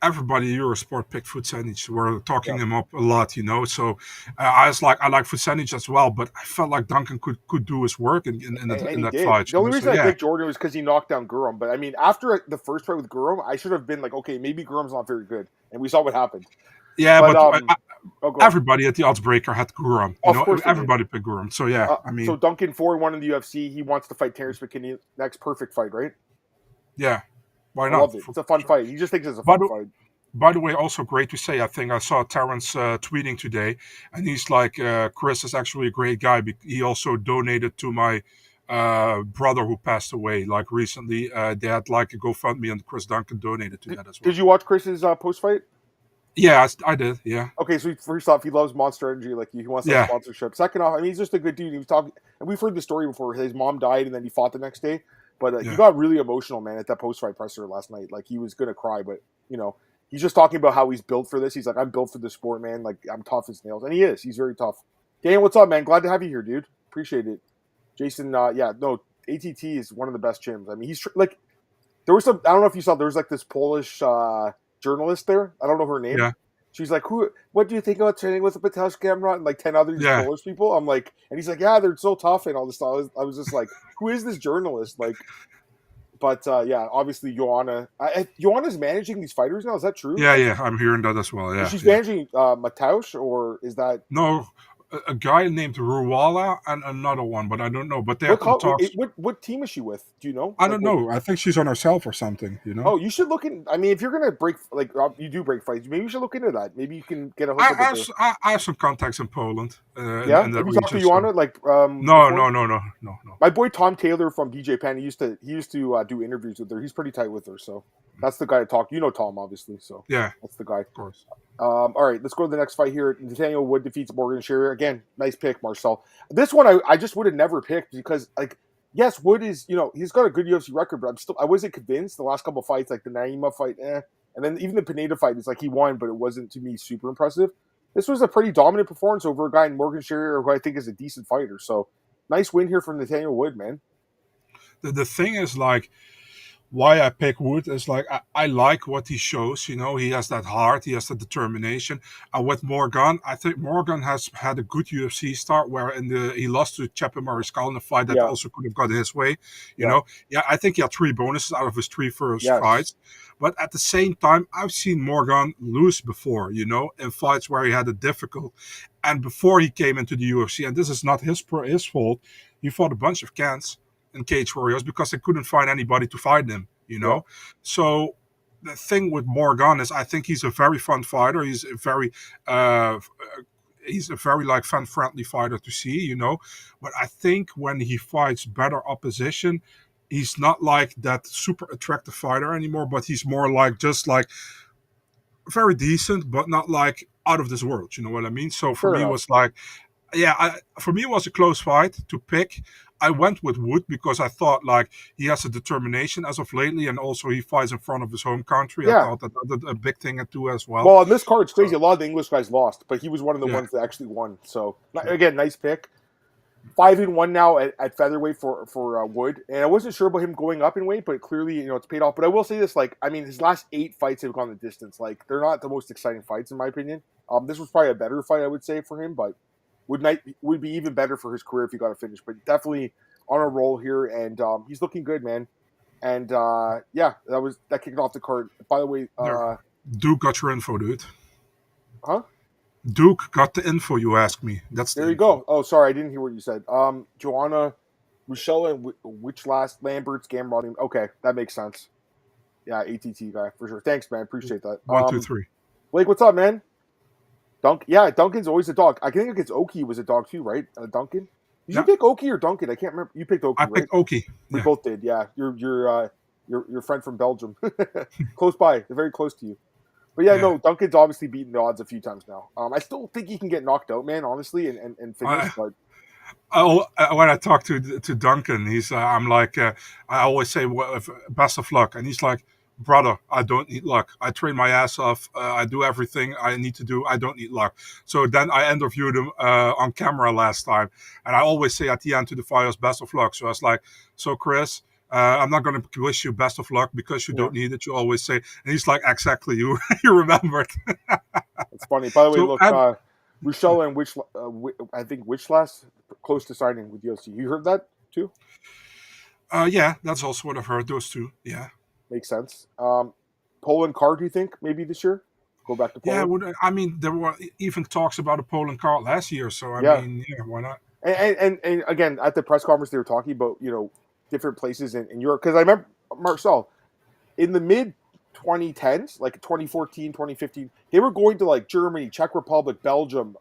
Everybody in Eurosport picked Vucenic. We're talking him up a lot, you know. So I like Vucenic as well, but I felt like Duncan could do his work in that fight. The only reason I picked Jordan was because he knocked down Guram. But I mean, after the first fight with Guram, I should have been like, okay, maybe Guram's not very good, and we saw what happened. Yeah, but everybody at the odds breaker had Guram. You know, everybody picked Guram. So yeah, I mean, so Duncan 4-1 in the UFC. He wants to fight Terrence McKinney next. Perfect fight, right? Yeah. Why I not? love it. It's a fun fight. He just thinks it's a fun fight. By the way, also great to say, I think I saw Terrence tweeting today, and he's like, Chris is actually a great guy. He also donated to my brother who passed away like recently. They had like a GoFundMe, and Chris Duncan donated to that as well. Did you watch Chris's post-fight? Yeah, I did, yeah. Okay, so first off, he loves Monster Energy. Like, he wants that sponsorship. Second off, I mean, he's just a good dude. He was talking, and we've heard the story before. His mom died, and then he fought the next day. But he got really emotional, man, at that post-fight presser last night. Like, he was going to cry, but, he's just talking about how he's built for this. He's like, I'm built for this sport, man. Like, I'm tough as nails. And he is. He's very tough. Dan, what's up, man? Glad to have you here, dude. Appreciate it. Jason, ATT is one of the best gyms. I mean, he's, like, there was some, I don't know if you saw, there was, like, this Polish journalist there. I don't know her name. Yeah. She's like, what do you think about training with the Patel Gamrot and like 10 other Polish people? I'm like, and he's like, yeah, they're so tough and all this stuff. I was just like, who is this journalist? Like, but obviously Joanna's managing these fighters now. Is that true? Yeah, I'm hearing that as well. Yeah. She's managing Mateusz, or is that? No, a guy named Ruwala and another one, but I don't know. But they're What in call, talks. what team is she with? Do you know? I Like don't what? know. I think she's on herself or something. Oh, you should look in. I mean, if you're gonna break, like you do break fights, maybe you should look into that. Maybe you can get a hookup with her. I have some contacts in Poland, Yeah, in that have you talked to region. So Joanna like no, before? no, no, no, no, no. My boy Tom Taylor from DJ Penn, he used to do interviews with her. He's pretty tight with her, so that's the guy to talk. You know Tom, obviously, so Yeah, that's the guy. of course. All right, let's go to the next fight here. Nathaniel Wood defeats Morgan Shearer. Again, nice pick, Marcel. This one I just would have never picked because, like, yes, Wood is, he's got a good UFC record, but I wasn't convinced the last couple of fights, like the Naima fight, and then even the Pineda fight, it's like he won, but it wasn't, to me, super impressive. This was a pretty dominant performance over a guy in Morgan Shearer who I think is a decent fighter. So, nice win here from Nathaniel Wood, man. The thing is, like, why I pick Wood is like I like what he shows. He has that heart, he has that determination. And with Morgan, I think Morgan has had a good UFC start where he lost to Chapin Mariscal in a fight that Yeah, also could have gone his way. yeah, Yeah, I think he had 3 bonuses out of his 3 first yes, fights. But at the same time, I've seen Morgan lose before, in fights where he had it difficult. And before he came into the UFC, and this is not his fault, he fought a bunch of cans in Cage Warriors because they couldn't find anybody to fight him, yeah, So the thing with Morgan is I think he's a very fun fighter. Uh, he's a very like fan friendly fighter to see, But I think when he fights better opposition, he's not like that super attractive fighter anymore, but he's more like just like very decent, but not like out of this world. You know what I mean? So for fair me, it enough. was like, yeah, for me, it was a close fight to pick. I went with Wood because I thought like he has a determination as of lately, and also he fights in front of his home country. I Yeah. thought that a big thing too as well. Well, on this card, it's crazy. So A lot of the English guys lost, but he was one of the yeah, ones that actually won. So yeah, again, nice pick. 5-1 now at featherweight for Wood, and I wasn't sure about him going up in weight, but clearly it's paid off. But I will say this: like, I mean, his last 8 fights have gone the distance. Like, they're not the most exciting fights in my opinion. This was probably a better fight, I would say, for him, but would be even better for his career if he got a finish. But definitely on a roll here, and he's looking good, man. And yeah, that kicked off the card. By the way, there. Duke got your info, dude. huh? Duke got the info you asked me. That's the There you info. go. Oh, sorry, I didn't hear what you said. Joanna, Rochelle, and which last Lambert's Gamrod. Okay, that makes sense. Yeah, ATT guy for sure. Thanks, man. Appreciate that. One, two, three. Blake, what's up, man? Yeah, Duncan's always a dog. I think it's Oki was a dog too, right? Duncan. Did you Yeah, pick Oki or Duncan? I can't remember. You picked Oki, I right? picked Oki. We Yeah. both did. Yeah, your friend from Belgium, close by. They're very close to you. But yeah, Yeah. no, Duncan's obviously beaten the odds a few times now. I still think he can get knocked out, man. Honestly, and finish, I, but when I talk to Duncan, I'm like, I always say, well, best of luck, and he's like, brother, I don't need luck. I train my ass off. I do everything I need to do. I don't need luck. So then I interviewed him on camera last time, and I always say at the end to the fighters, best of luck. So I was like, so Chris. I'm not going to wish you best of luck because you yeah, don't need it. You always say, and he's like, exactly, you you remembered. it's funny. By the way, So look, and Rochelle and I think Wichlass close to signing with UFC. You heard that too? yeah, that's also what I've heard. Those two, yeah. Makes sense. Poland card, do you think maybe this year? Go back to Yeah, Poland. I mean, there were even talks about a Poland card last year, so I Yeah, mean, yeah, why not? and again at the press conference they were talking about different places in Europe because I remember Marcel in the mid 2010s, like 2014, 2015, they were going to like Germany, Czech Republic, Belgium,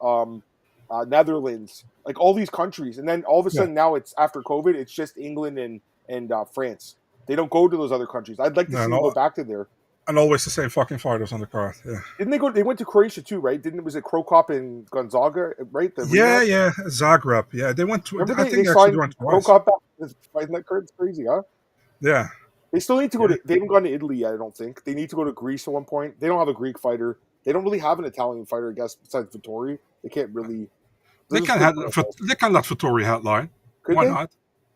Netherlands, like all these countries, and then all of a Yeah, sudden now it's after COVID, it's just England and France. They don't go to those other countries. I'd like to yeah, see them go back to there. and always the same fucking fighters on the card. Yeah, Didn't they go? They went to Croatia too, right? Was it Krokop and Gonzaga, right? The yeah, rematch. yeah. Zagreb. Yeah, they went to. Remember I they think actually they signed went twice. Krokop back fighting that card. It's crazy, huh? Yeah, They still need to go yeah. to. They haven't gone to Italy yet. I don't think they need to go to Greece at one point. They don't have a Greek fighter. They don't really have an Italian fighter, I guess, besides Vittori. They can't really. They They're just can good have protocols. they can let Vittori headline. Could Why they? not?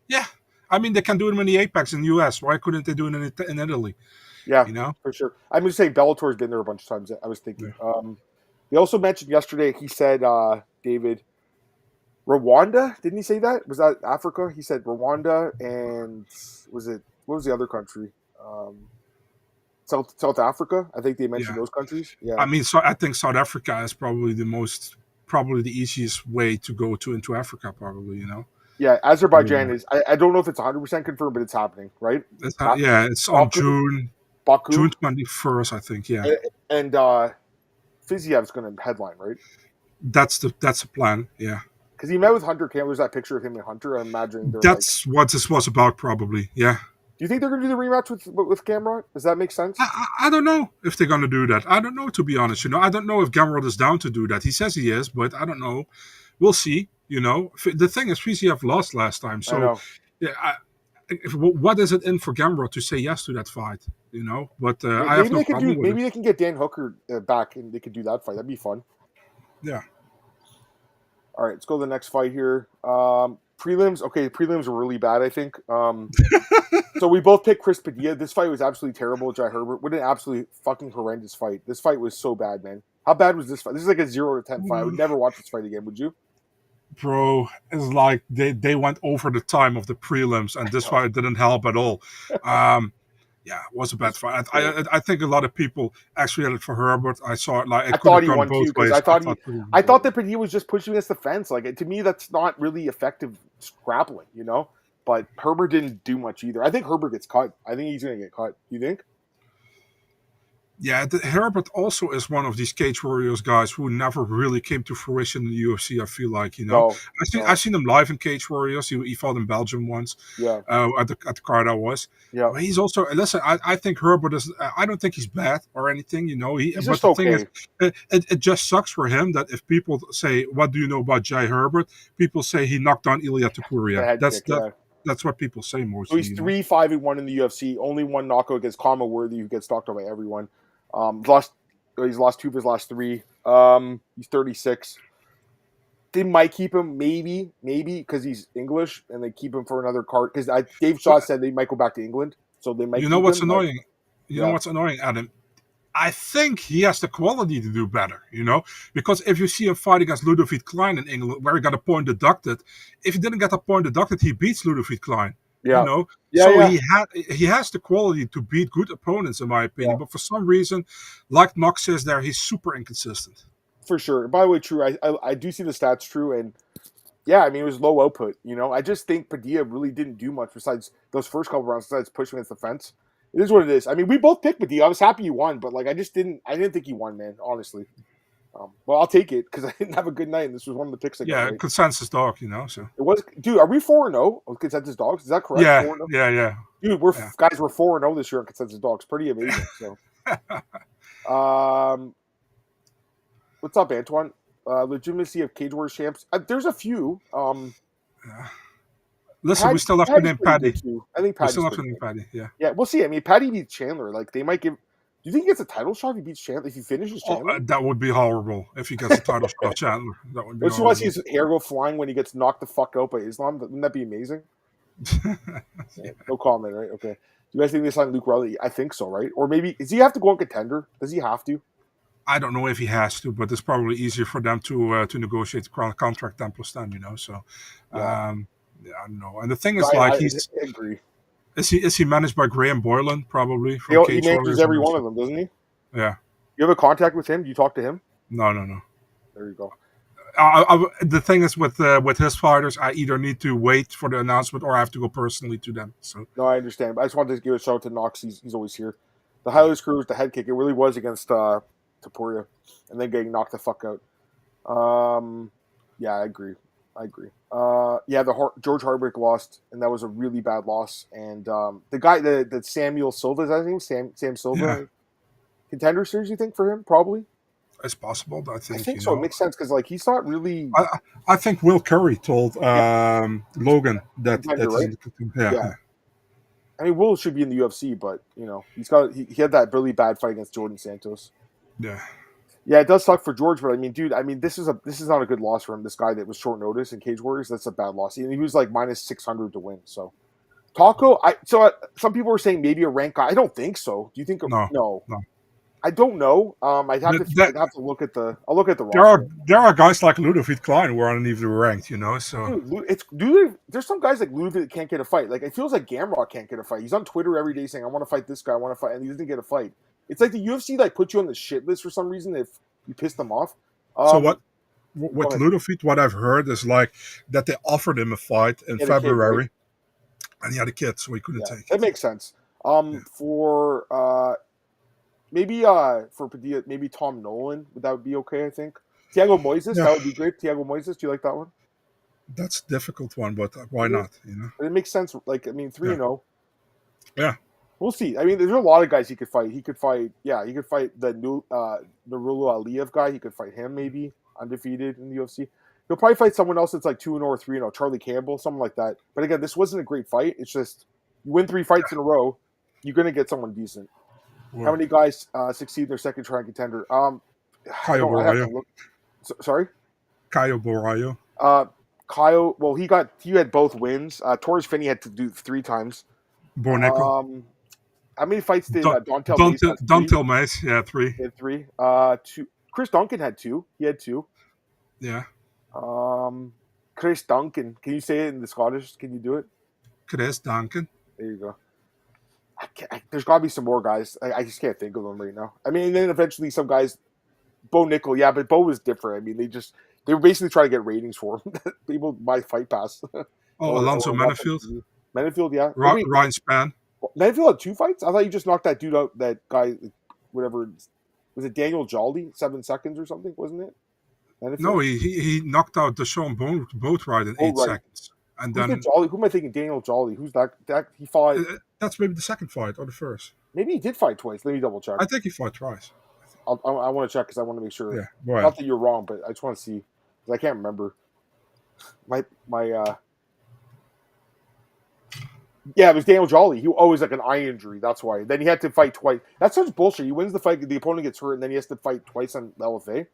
Yeah, I mean they can do it in the Apex in the US. Why couldn't they do it in Italy? Yeah, You know? for sure. I'm just saying Bellator's been there a bunch of times. I was thinking. Yeah. They also mentioned yesterday. He said, David, Rwanda. Didn't he say that? Was that Africa? He said Rwanda and was it what was the other country? Um, South Africa. I think they mentioned Yeah. those countries. Yeah. I mean, so I think South Africa is probably the most probably the easiest way to go into Africa, probably. Yeah, Azerbaijan is. I don't know if it's 100% confirmed, but it's happening, right? It's on Baku, June 21st, I think. Yeah, and Fiziev's going to headline, right? that's the plan. Yeah, because he met with Hunter Campbell. There's that picture of him and Hunter. I'm imagining that's what this was about, probably. Yeah. Do you think they're going to do the rematch with Gamrot? Does that make sense? I don't know if they're going to do that. I don't know, to be honest. I don't know if Gamrot is down to do that. He says he is, but I don't know. We'll see. The thing is, Fiziev lost last time, so what is it in for Gamrot to say yes to that fight? But I have no problem with it. Maybe they can get Dan Hooker back and they could do that fight. That'd be fun. Yeah. All right, let's go to the next fight here. Prelims. Okay, prelims were really bad, I think. So we both picked Chris Padilla. This fight was absolutely terrible with Jai Herbert. What an absolutely fucking horrendous fight. This fight was so bad, man. How bad was this fight? This is like a 0-10 fight. I would never watch this fight again, would you? Bro, it's like they went over the time of the prelims, and this fight didn't help at all. Yeah, it was a bad fight. I think a lot of people actually had it for Herbert. I saw it like I thought he won too because I thought that Padilla was just pushing against the fence. Like to me, that's not really effective grappling, But Herbert didn't do much either. I think Herbert gets cut. I think he's going to get cut. You think? Yeah, Herbert also is one of these Cage Warriors guys who never really came to fruition in the UFC. I feel like I've seen him live in Cage Warriors. He fought in Belgium once. Yeah. At the card I was. Yeah. But he's also I think Herbert is. I don't think he's bad or anything. He's just okay. Thing is, it just sucks for him that if people say, "What do you know about Jai Herbert?" People say he knocked down Ilia Topuria. That's what people say mostly. So he's 3-5-1 in the UFC. Only one knockout against Kama Worthy, who gets knocked out by everyone. He's lost 2 of his last 3. He's 36. They might keep him, maybe, because he's English, and they keep him for another card. Because Dave Shaw said they might go back to England, so they might. You know what's annoying? You know what's annoying, Adam? I think he has the quality to do better, because if you see him fight against Ludovic Klein in England, where he got a point deducted, if he didn't get a point deducted, he beats Ludovic Klein. Yeah. He has the quality to beat good opponents, in my opinion. Yeah. But for some reason, like Knox says there, he's super inconsistent. For sure. By the way, true. I do see the stats true, and yeah, I mean it was low output. I just think Padilla really didn't do much besides those first couple rounds, besides pushing against the fence. It is what it is. I mean, we both picked Padilla. I was happy he won, but I didn't think he won, man. Honestly. Well, I'll take it because I didn't have a good night, and this was one of the picks I got. Yeah, consensus dog, So it was, dude. Are we 4-0 with consensus dogs? Is that correct? Yeah, 4-0? yeah. Dude, we're 4-0 this year on consensus dogs. Pretty amazing. So, what's up, Antoine? Legitimacy of Cage Warriors champs. There's a few. Listen, we still have to name Paddy. I think Paddy's Paddy. Yeah. Yeah, we'll see. I mean, Paddy beats Chandler. They might give. Do you think he gets a title shot if he beats Chandler? If he finishes Chandler? That would be horrible if he gets a title shot, Chandler. That would be horrible. Want to see his hair go flying when he gets knocked the fuck out by Islam. Wouldn't that be amazing? No comment, right? Okay. Do you guys think they sign Luke Riley? I think so, right? Or maybe, does he have to go on Contender? Does he have to? I don't know if he has to, but it's probably easier for them to negotiate the contract than plus 10, So, I don't know. And the thing is, I agree. Is he managed by Graham Boylan, probably? He manages every one of them, doesn't he? Yeah. You have a contact with him? Do you talk to him? No. There you go. The thing is with his fighters, I either need to wait for the announcement or I have to go personally to them. So no, I understand. But I just wanted to give a shout out to Knox. He's always here. The highlights crew was the head kick. It really was against Topuria, and then getting knocked the fuck out. Yeah, I agree. George Hardwick lost, and that was a really bad loss. And the guy, the Samuel Silva, is that his name? Sam Silva? Yeah. Contender series, you think, for him? Probably. It's possible. I think so. It makes sense because he's not really. I think Will Curry told Logan that. Yeah. I mean, Will should be in the UFC, but he had that really bad fight against Jordan Santos. Yeah. Yeah, it does suck for George, but I mean, dude, this is not a good loss for him. This guy that was short notice in Cage Warriors, that's a bad loss. He was like minus 600 to win. So, Taco, some people were saying maybe a rank guy. I don't think so. Do you think? No. I don't know. I'd have to look at the. I'll look at the roster. There are guys like Ludovic Klein who aren't even ranked. So there's some guys like Ludovic that can't get a fight. Like it feels like Gamrot can't get a fight. He's on Twitter every day saying, "I want to fight this guy. I want to fight," and he doesn't get a fight. It's like the UFC puts you on the shit list for some reason if you piss them off. So what? with Ludovic, what I've heard is like that they offered him a fight in February, and he had a kid, so he couldn't take it. That makes sense. For Padilla, maybe Tom Nolan, would that be okay? I think Thiago Moises, that would be great. Thiago Moises, do you like that one? That's a difficult one, but why not? You know, it makes sense. Like, I mean, 3-0. Yeah. We'll see. I mean, there's a lot of guys he could fight. He could fight the new Nurullo Aliyev guy. He could fight him, maybe undefeated in the UFC. He'll probably fight someone else that's like 2-0 or 3-0, Charlie Campbell, something like that. But again, this wasn't a great fight. It's just you win 3 fights in a row, you're gonna get someone decent. How many guys succeed in their second try contender? Caio Borraio. Sorry, Caio Borraio. Caio. Well, he had both wins. Torres Finney had to do 3 times. Borneco. How many fights did Dontel Mace? Yeah, 3. He had 3. 2. Chris Duncan had 2. He had 2. Yeah. Chris Duncan. Can you say it in the Scottish? Can you do it? Chris Duncan. There you go. There's got to be some more guys. I just can't think of them right now. I mean, and then eventually some guys. Bo Nickel, yeah, but Bo was different. I mean, they were basically trying to get ratings for him. People buy Fight Pass. Alonso Menefield. Menefield, yeah. Ryan Spann. Menefield had 2 fights? I thought you just knocked that dude out, that guy, whatever. Was it Daniel Jolly? 7 seconds or something, wasn't it? Menefield? No, he knocked out Deshaun Boatwright in 8 seconds. And then Jolly? Who am I thinking? Daniel Jolly. Who's that? He fought. That's maybe the second fight or the first. Maybe he did fight twice. Let me double check. I think he fought twice. I want to check because I want to make sure. Yeah, not that you're wrong, but I just want to see because I can't remember. Yeah, it was Daniel Jolly. He always like an eye injury. That's why. Then he had to fight twice. That's such bullshit. He wins the fight, the opponent gets hurt, and then he has to fight twice on LFA.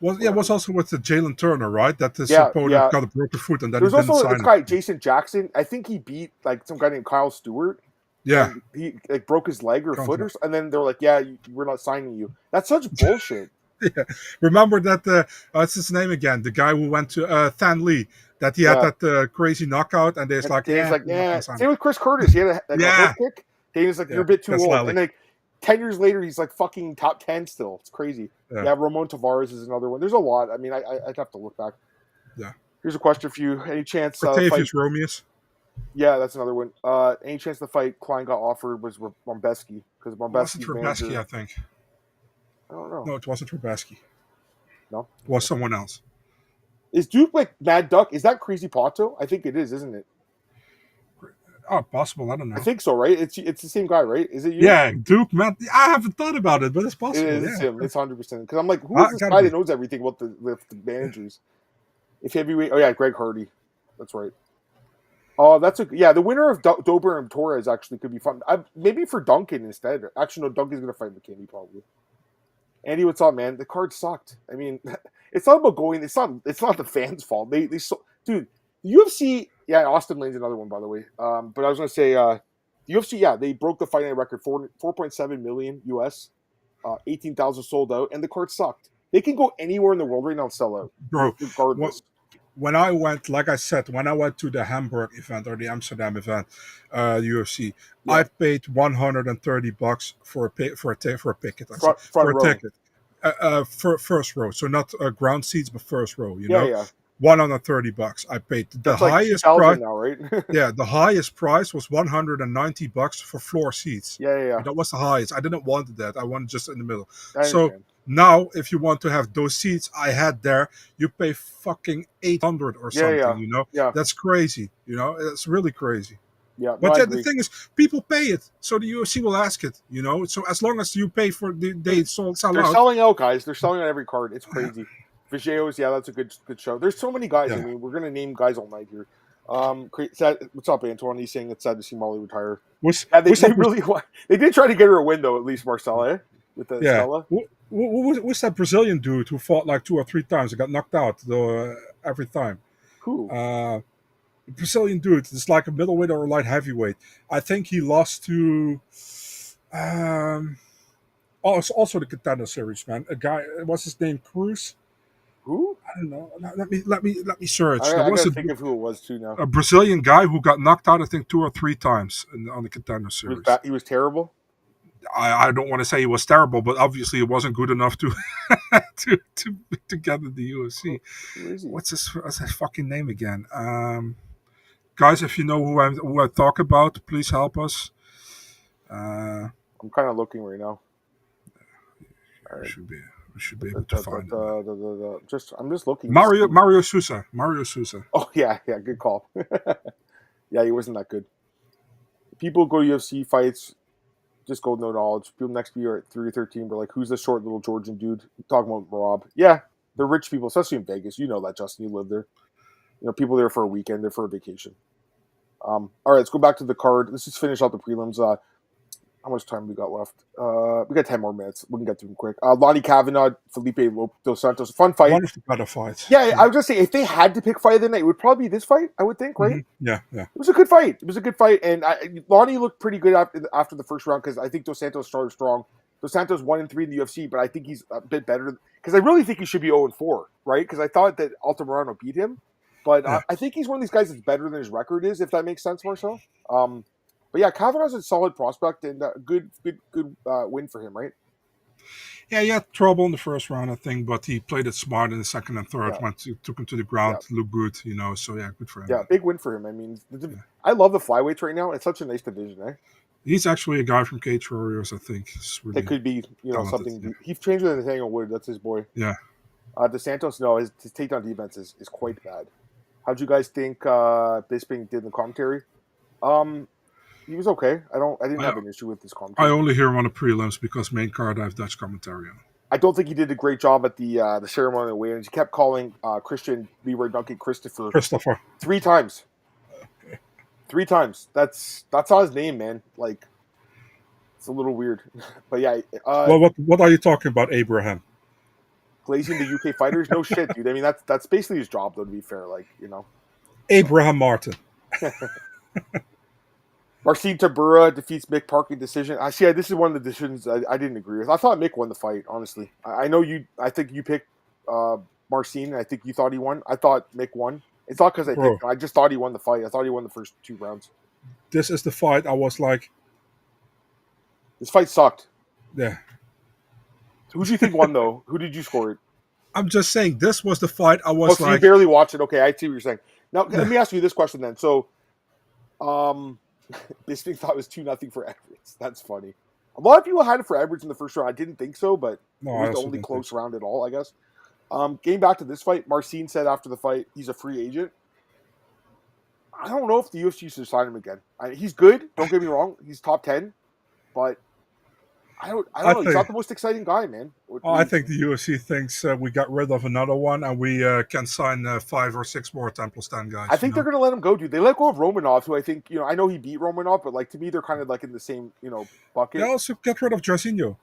Well, yeah, it was also with the Jalen Turner, right? That his opponent got a broken foot, and then there's also this guy Jason Jackson. I think he beat like some guy named Kyle Stewart. Yeah, he like broke his leg or foot, and then they're like, "Yeah, we're not signing you." That's such bullshit. Yeah, remember that? What's his name again? The guy who went to Than Lee. That he had that crazy knockout, and they're like, yeah. Same with Chris Curtis. He had a hook kick. Dana's like, you're a bit too old. Lovely. And like 10 years later, he's like fucking top 10 still. It's crazy. Yeah, Ramon Tavares is another one. There's a lot. I mean, I'd have to look back. Yeah. Here's a question for you. Any chance? Octavius Romeus. Yeah, that's another one. Any chance the fight Klein got offered was Bombeski? Because Bombeski's Trubisky, I think. I don't know. No, it wasn't Trubisky. No? It was someone else. Is Duke like Mad Duck? Is that Crazy Pato? I think it is, isn't it? Oh, possible. I don't know. I think so, right? It's the same guy, right? Is it you? Yeah, Duke, man. I haven't thought about it, but it's possible. It's him. It's 100%. Because I'm like, who is this guy that knows everything about the managers? If heavyweight, oh yeah, Greg Hardy. That's right. Oh, the winner of Dober and Torres actually could be fun. Maybe for Duncan instead. Actually, no, Duncan's gonna fight McKinney probably. Andy, what's up, man? The card sucked. I mean, it's not about going. It's not the fans' fault. Dude, UFC. Yeah, Austin Lane's another one, by the way. But I was gonna say, UFC. Yeah, they broke the fight night record, 4.7 million US, 18,000 sold out, and the card sucked. They can go anywhere in the world right now and sell out, bro. Regardless. When I went, like I said, when I went to the Hamburg event or the Amsterdam event, UFC, I paid $130 for a ticket. For a ticket, for first row. So not ground seats, but first row. You know, yeah. $130 I paid. The highest price now, right? Yeah, the highest price was $190 for floor seats. Yeah. That was the highest. I didn't want that. I wanted just in the middle. Now, if you want to have those seats I had there, you pay fucking $800 or something. You know, that's crazy. You know, it's really crazy. Yeah, but the thing is, people pay it, so the UFC will ask it. You know, so as long as you pay for they sell out. They're selling out, guys. They're selling out every card. It's crazy. Vigeo's, that's a good show. There's so many guys. I mean, we're gonna name guys all night here. What's up, Antoine? He's saying it's sad to see Molly retire. They did try to get her a win though, at least Marcella, with the Stella. What's that Brazilian dude who fought like 2 or 3 times and got knocked out though every time? Who? Brazilian dude. It's like a middleweight or a light heavyweight. I think he lost to. It's also the Contender Series, man. A guy. What's his name? Cruz. Who? I don't know. Let me search. I gotta think of who it was too now. A Brazilian guy who got knocked out, I think 2 or 3 times on the Contender Series. He was terrible. I don't want to say he was terrible, but obviously it wasn't good enough to. to get in the UFC. Who is he? What's his fucking name again? Guys, if you know who I talk about, please help us. I'm kind of looking right now. All right. We should be able to find it. I'm just looking. Mario Sousa. Oh yeah, good call. Yeah, he wasn't that good. People go to UFC fights, just go no knowledge. People next to you are at 313, but like, who's the short little Georgian dude? Talking about Rob. Yeah, they're rich people, especially in Vegas. You know that, Justin. You live there. You know, people there for a weekend, they're for a vacation. All right, let's go back to the card. Let's just finish out the prelims. How much time we got left? We got 10 more minutes. We can get through them quick. Lonnie Kavanaugh, Felipe Dos Santos. Fun fight. One of the better fights. Yeah, I was going to say, if they had to pick fight of the night, it would probably be this fight, I would think, right? Mm-hmm. Yeah. It was a good fight. And Lonnie looked pretty good after the first round because I think Dos Santos started strong. Dos Santos 1-3 in the UFC, but I think he's a bit better because I really think he should be 0-4, right? Because I thought that Altamirano beat him, but I think he's one of these guys that's better than his record is, if that makes sense, Marcel. But yeah, Kavanaugh's a solid prospect and a good win for him, right? Yeah, he had trouble in the first round, I think, but he played it smart in the second and third. Took him to the ground, looked good, So yeah, good for him. Yeah, big win for him. I mean, I love the flyweights right now. It's such a nice division, eh? He's actually a guy from Cage Warriors, I think. Really that could be, talented, something. Yeah. He's trained with Nathaniel Wood. That's his boy. Yeah. Dos Santos, no, his takedown defense is quite bad. How'd you guys think Bisping did in the commentary? He was okay. I didn't have an issue with his commentary. I only hear him on the prelims because main card I have Dutch commentary on. I don't think he did a great job at the ceremony of weigh-ins. He kept calling Christian Leroy Duncan Christopher 3 times. Okay. 3 times. That's not his name, man. Like, it's a little weird. But yeah. Well, what are you talking about, Abraham? Glazing the UK fighters? No shit, dude. I mean, that's basically his job, though. To be fair, Abraham Martin. Marcin Tybura defeats Mick Park in decision. This is one of the decisions I didn't agree with. I thought Mick won the fight, honestly. I know you. I think you picked Marcin. I think you thought he won. I thought Mick won. It's not because I picked him. I just thought he won the fight. I thought he won the first 2 rounds. This is the fight I was like... This fight sucked. Yeah. Who do you think won, though? Who did you score it? I'm just saying, this was the fight I was so you barely watched it. Okay, I see what you're saying. Now, let me ask you this question then. So, Bisping thought it was 2-0 for Edwards. That's funny. A lot of people had it for Edwards in the first round. I didn't think so, but it was the only close round at all, I guess. Getting back to this fight, Marcin said after the fight he's a free agent. I don't know if the UFC should sign him again. He's good. Don't get me wrong. He's top 10, but I don't know. He's not the most exciting guy, man. I think the UFC thinks we got rid of another one and we can sign 5 or 6 more Templestown guys. I think they're going to let him go, dude. They let go of Romanov, who I think, I know he beat Romanov, but to me, they're kind of in the same, bucket. They also get rid of Jairzinho,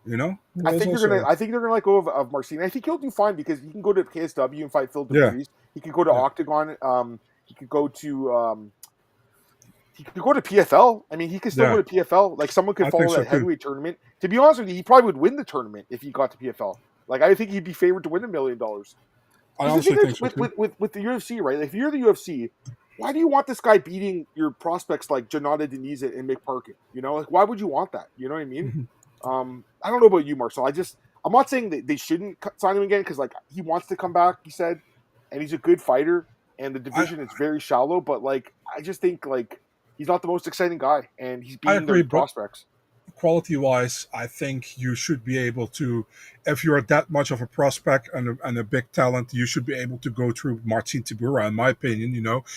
I think they're going to let go of Marcin. I think he'll do fine because he can go to KSW and fight Phil DeVries. Yeah. He can go to Octagon. He could go to... He could go to PFL. I mean, he could still go to PFL. Someone could follow that heavyweight tournament. To be honest with you, he probably would win the tournament if he got to PFL. I think he'd be favored to win $1 million. I also think so with the UFC, right? If you're the UFC, why do you want this guy beating your prospects like Janata Denise and Mick Parkin? Why would you want that? You know what I mean? Mm-hmm. I don't know about you, Marcel. I'm not saying that they shouldn't sign him again because he wants to come back. He said, and he's a good fighter, and the division is very shallow. But I just think he's not the most exciting guy, and he's beating their prospects. Quality-wise, I think you should be able to, if you're that much of a prospect and a big talent, you should be able to go through Marcin Tybura, in my opinion,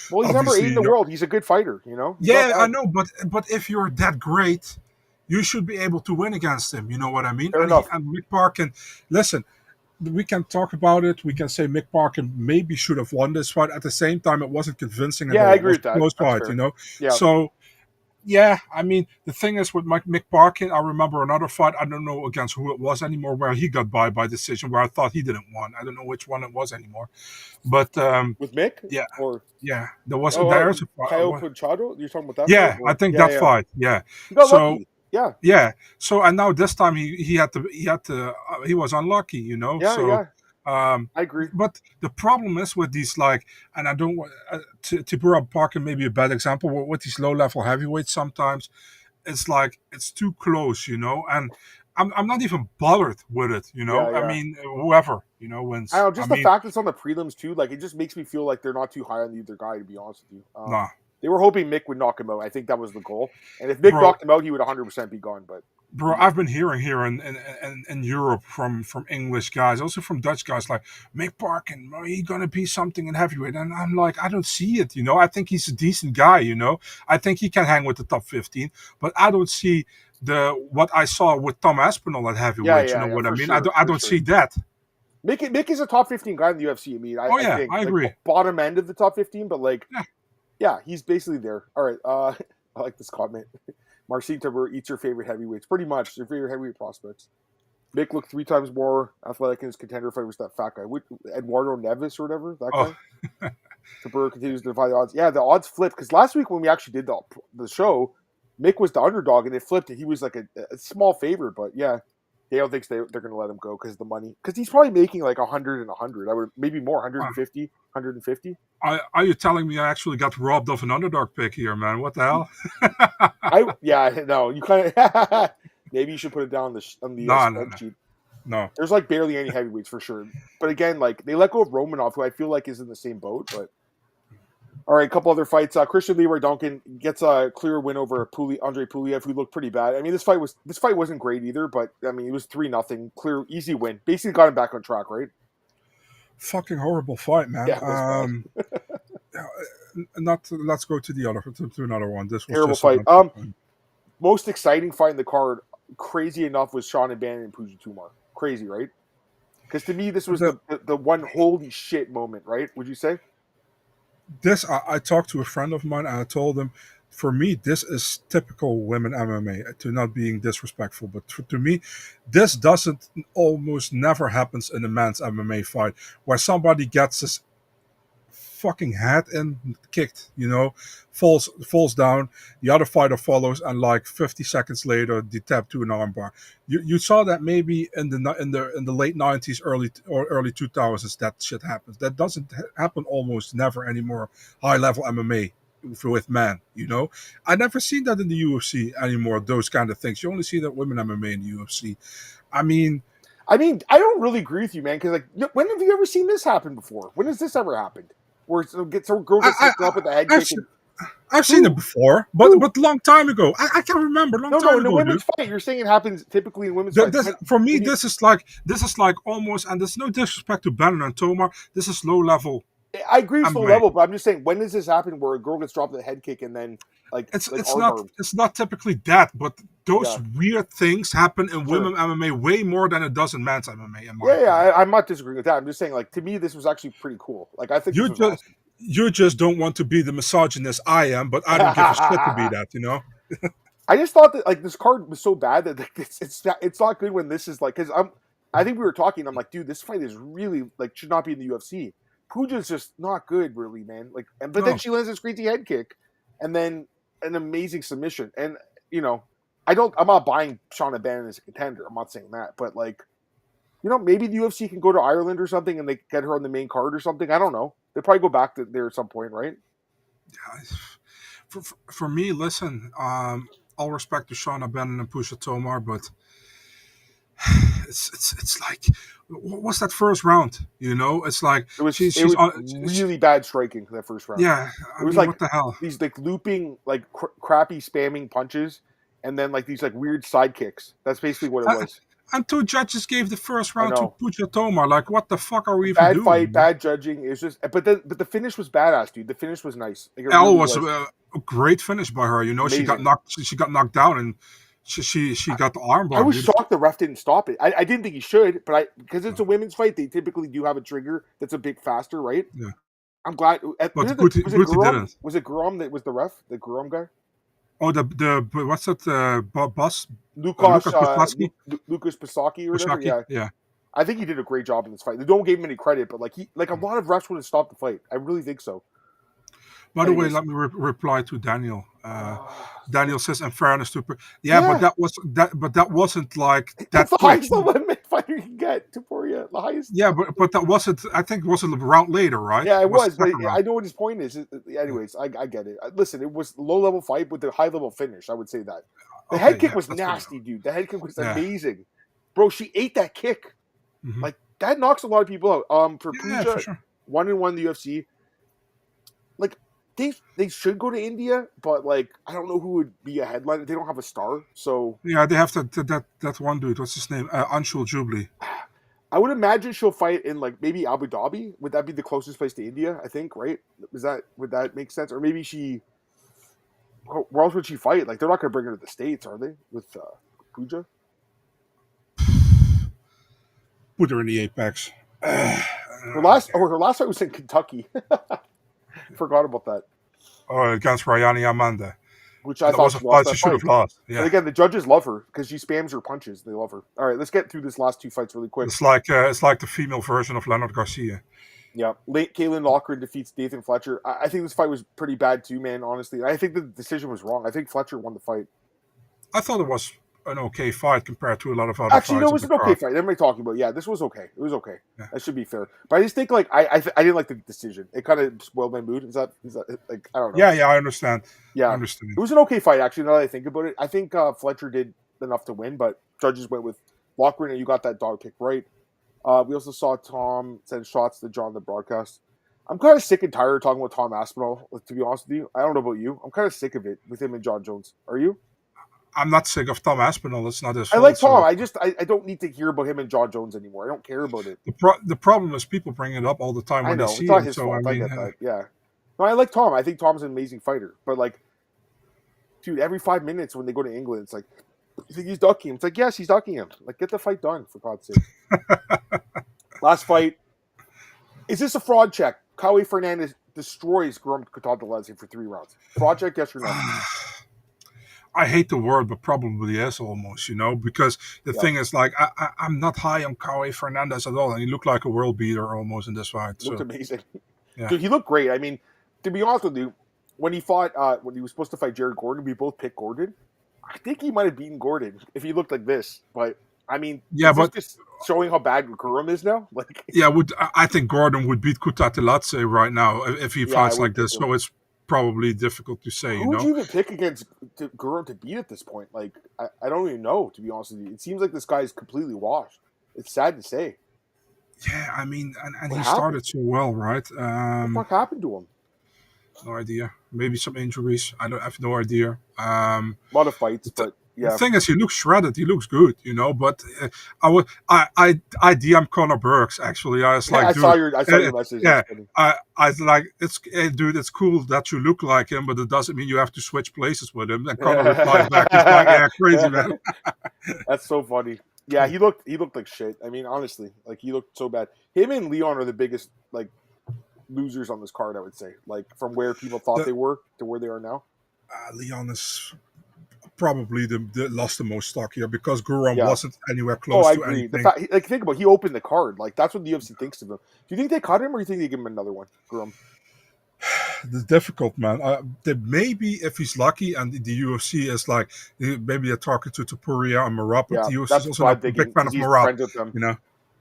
Well, he's number 8 in the world. He's a good fighter, Yeah, I know, but if you're that great, you should be able to win against him, you know what I mean? Fair enough. And Mick Parkin, listen, we can talk about it. We can say Mick Parkin maybe should have won this fight. At the same time, it wasn't convincing. Yeah, I agree with that. Close fight, Yeah. So, yeah, I mean, the thing is with Mick Parkin, I remember another fight. I don't know against who it was anymore, where he got by decision, where I thought he didn't win. I don't know which one it was anymore. But with Mick, yeah, there was there's a fight. Caio Puchado? You're talking about that? Yeah, I think that fight. Yeah, he got lucky. Yeah. So and now this time he was unlucky, Yeah. I agree. But the problem is with these and I don't Tybura Parkin may be a bad example with these low level heavyweights sometimes. it's like it's too close, and I'm not even bothered with it, Yeah, I yeah. mean, whoever I wins. don't know, I just the mean, fact it's on the prelims too, like it just makes me feel like they're not too high on either guy, to be honest with you. nah, They were hoping Mick would knock him out. I think that was the goal. And if Mick bro. knocked him out, he would 100% be gone, but he Bro, I've didn't. been hearing here in Europe from English guys, also from Dutch guys, like Mick Parkin, he's gonna be something in heavyweight, and I'm like, I don't see it. I think he's a decent guy. I think he can hang with the top 15, but I don't see what I saw with Tom Aspinall at Yeah, heavyweight. You yeah, know yeah, what I for mean? sure, I for don't sure. see that. Mick is a top 15 guy in the UFC. I mean, Oh I yeah, think I like agree. bottom end of the top 15, but like, Yeah. yeah, he's basically there. All right, I like this comment. Marcin Tybur eats your favorite heavyweights, pretty much their favorite heavyweight prospects. Mick looked 3 times more athletic in his contender fight was that fat guy, Eduardo Neves or whatever, that Oh, guy. Tybur continues to defy the odds. Yeah, the odds flipped because last week when we actually did the show, Mick was the underdog and it flipped and he was like a small favorite. But yeah, Dale thinks they're going to let him go because of the money. Because he's probably making like 100 and 100. I would maybe more, 150, 150. are you telling me I actually got robbed of an underdog pick here, man? What the hell? No, you kind of maybe you should put it down on the No, no, spreadsheet. no. There's like barely any heavyweights for sure. But again, like they let go of Romanov, who I feel like is in the same boat. But all right, a couple other fights. Christian Leroy Duncan gets a clear win over Andrei Puliev, who looked pretty bad. I mean, this fight wasn't great either, but I mean, it was 3-0, clear, easy win. Basically, got him back on track, right? Fucking horrible fight, man. Yeah, it was bad. Let's go to the other to another one. This was Terrible just fight. a Most exciting fight in the card, crazy enough, was Sean and Bannon and Puja Tumar. Crazy, right? Because to me, this was the one holy shit moment, right? Would you say? I talked to a friend of mine and I told him, for me, this is typical women MMA, to not being disrespectful, but to me, this doesn't almost never happens in a men's MMA fight where somebody gets his fucking head and kicked, falls down, the other fighter follows, and like 50 seconds later, they tap to an armbar. You saw that maybe in the late 90s, early 2000s, that shit happens. That doesn't happen almost never anymore. High level MMA with men, I never seen that in the UFC anymore. Those kind of things. You only see that women MMA in the UFC. I mean, I don't really agree with you, man. Because like, when have you ever seen this happen before? When has this ever happened? Where some girl gets taken up with the head kick? I've seen it before, but long time ago. I can't remember. Long time In the ago, women's dude. fight, you're saying it happens typically in women's fights. For me, this is like almost, and there's no disrespect to Bannon and Tomar. This is low level. I agree with low MMA. level, but I'm just saying, when does this happen where a girl gets dropped with a head kick and then it's not typically that, but those weird things happen in women MMA way more than it does in men's MMA. I'm not disagreeing with that. I'm just saying, like, to me, this was actually pretty cool. Like, I think this was awesome. You just don't want to be the misogynist I am, but I don't give a shit to be that, I just thought that like this card was so bad that like, it's not good when this is like, because I think we were talking. I'm like, dude, this fight is really like should not be in the UFC. Puja's just not good, really, man. Like, then she lands this crazy head kick, and then an amazing submission. And I'm not buying Shauna Bannon as a contender. I'm not saying that, but like, maybe the UFC can go to Ireland or something and they get her on the main card or something. I don't know. They'll probably go back there at some point, right? Yeah. For me, listen, all respect to Shauna Bannon and Pusha Tomar, but it's like, what's that first round? It's like it was really bad striking that first round. Yeah, it was like what the hell? These like looping, like crappy spamming punches, and then like these like weird side kicks. That's basically what it was. And 2 judges gave the first round to Puja Tomar. Like, what the fuck are we even doing? Bad fight, bad judging. It's just, but the finish was badass, dude. The finish was nice. Like, really was a great finish by her. Amazing. She got knocked down and she got the armbar. I was shocked the ref didn't stop it. I didn't think he should, but because it's a women's fight, they typically do have a trigger that's a bit faster, right? Yeah. I'm glad. But Guti didn't. Was it Guram that was the ref? The Guram guy? Oh, the what's that? Boss Lucas Pisaki or whatever. Yeah. I think he did a great job in this fight. They don't give him any credit, but like a lot of refs would have stopped the fight. I really think so. By the way, let me reply to Daniel. Daniel says, "In fairness to, but that wasn't like that. That's the highest limit fighter you can get to Poirier. The highest. Yeah, but that wasn't. I think it was a round later, right? Yeah, it was. But I know what his point is. Anyways, I get it. Listen, it was low level fight with a high level finish. I would say that. The head Okay, kick yeah, was that's fair. nasty, dude. The head kick was Yeah. amazing. Bro, she ate that kick. Mhm. Like, that knocks a lot of people out. For Yeah, for Pooja, sure. 1-1 in the UFC. Like, they should go to India, but, like, I don't know who would be a headliner. They don't have a star, so Yeah, they have that one dude. What's his name? Anshul Jubilee. I would imagine she'll fight in, like, maybe Abu Dhabi. Would that be the closest place to India, I think, right? Would that make sense? Or maybe where else would she fight? Like, they're not going to bring her to the States, are they? With Pooja? Put her in the apex. Her last fight was in Kentucky. Forgot about that. Against Rayani Amanda. Which I That thought was a she lost fight she that should fight. have lost. But Yeah. again, the judges love her because she spams her punches. They love her. All right, let's get through this last two fights really quick. It's like the female version of Leonard Garcia. Yeah, Caitlin Lochran defeats Nathan Fletcher. I think this fight was pretty bad too, man. Honestly, I think the decision was wrong. I think Fletcher won the fight. I thought it was an okay fight compared to a lot of other Actually, no, fights. it was an okay fight. Everybody talking about, yeah, this was okay. It was okay. Yeah. That should be fair. But I just think, like, I didn't like the decision. It kind of spoiled my mood. Is that like, I don't know. Yeah, I understand. Yeah, I understand. It was an okay fight, actually, now that I think about it. I think Fletcher did enough to win, but judges went with Lochran, and you got that dog pick right. We also saw Tom send shots to John the broadcast. I'm kind of sick and tired of talking about Tom Aspinall, to be honest with you. I don't know about you. I'm kind of sick of it with him and John Jones. Are you? I'm not sick of Tom Aspinall. It's not his I fault. like Tom. I don't need to hear about him and John Jones anymore. I don't care about it. The problem is people bring it up all the time when I know. they see It's not him. his So fault. I I mean, get that. Yeah. No, I like Tom. I think Tom's an amazing fighter. But, like, dude, every 5 minutes when they go to England, it's like, you think he's ducking him? It's like, yes, he's ducking him. Like, get the fight done, for God's sake. Last fight. Is this a fraud check? Kawi Fernandez destroys Guram Kutadalezi for 3 rounds. Fraud check, yes or no? I hate the word, but probably is almost, because the thing is, like, I'm not high on Kawi Fernandez at all, and he looked like a world beater almost in this fight. Looked amazing. Yeah. Dude, he looked great. I mean, to be honest with you, when he fought, when he was supposed to fight Jared Gordon, we both picked Gordon. I think he might have beaten Gordon if he looked like this. But, I mean, but just showing how bad Guram is now? Like, yeah, I think Gordon would beat Kutateladze right now if he fights like this. So it's probably difficult to say. Who would you even pick against Guram to beat at this point? Like, I don't even know, to be honest with you. It seems like this guy is completely washed. It's sad to say. Yeah, I mean, and he started so well, right? What the fuck happened to him? No idea. Maybe some injuries. I have no idea. A lot of fights, but yeah. The thing is, he looks shredded. He looks good, But I DM Conor Burks actually. I was like, I saw your message. Yeah, I like dude. It's cool that you look like him, but it doesn't mean you have to switch places with him. And Conor replied back, he's like, yeah, crazy man. That's so funny. Yeah, he looked like shit. I mean, honestly, like, he looked so bad. Him and Leon are the biggest, like, losers on this card, I would say. Like, from where people thought they were to where they are now. Leon is probably lost the most stock here because Guram wasn't anywhere close to anything. The fact, like, think about it, he opened the card. Like, that's what the UFC thinks of him. Do you think they cut him, or do you think they give him another one, Guram? It's difficult, man. Maybe if he's lucky, and the UFC is like, maybe they're talking to Topuria and Marab, but the UFC is also a big fan of Marab.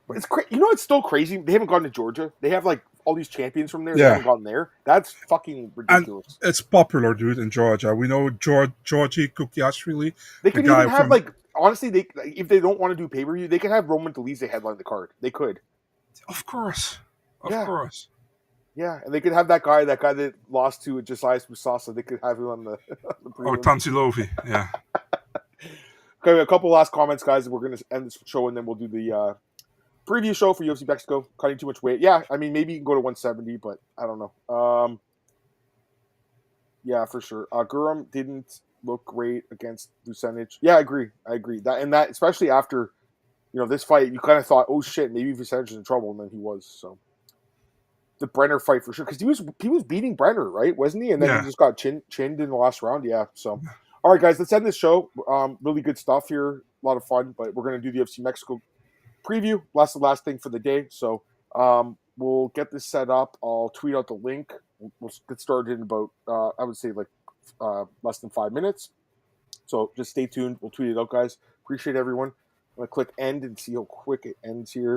But it's crazy. It's still crazy. They haven't gone to Georgia. They have, like, all these champions from there. They haven't gone there. That's fucking ridiculous. And it's popular, dude, in Georgia. We know Georgi Kukiashvili. They could even have, like, honestly, if they don't want to do pay-per-view, they could have Roman Dolidze headline the card. They could. Of course. Of course. Yeah, and they could have that guy that lost to Josias Musasa. They could have him on the prelim. Tansilovi, yeah. Okay, a couple last comments, guys. We're going to end this show, and then we'll do the preview show for UFC Mexico. Cutting too much weight. Yeah, I mean, maybe you can go to 170, but I don't know. Yeah, for sure. Guram didn't look great against Vucenic. Yeah, I agree. That especially after, this fight, you kind of thought, oh shit, maybe Vucenic is in trouble, and then he was. So the Brenner fight for sure, because he was beating Brenner, right? Wasn't he? And then he just got chinned in the last round. Yeah. So, all right, guys, let's end this show. Really good stuff here. A lot of fun, but we're gonna do the UFC Mexico preview. That's the last thing for the day. So we'll get this set up. I'll tweet out the link. We'll get started in about I would say like less than 5 minutes. So just stay tuned. We'll tweet it out, guys. Appreciate everyone. I'm gonna click end and see how quick it ends here.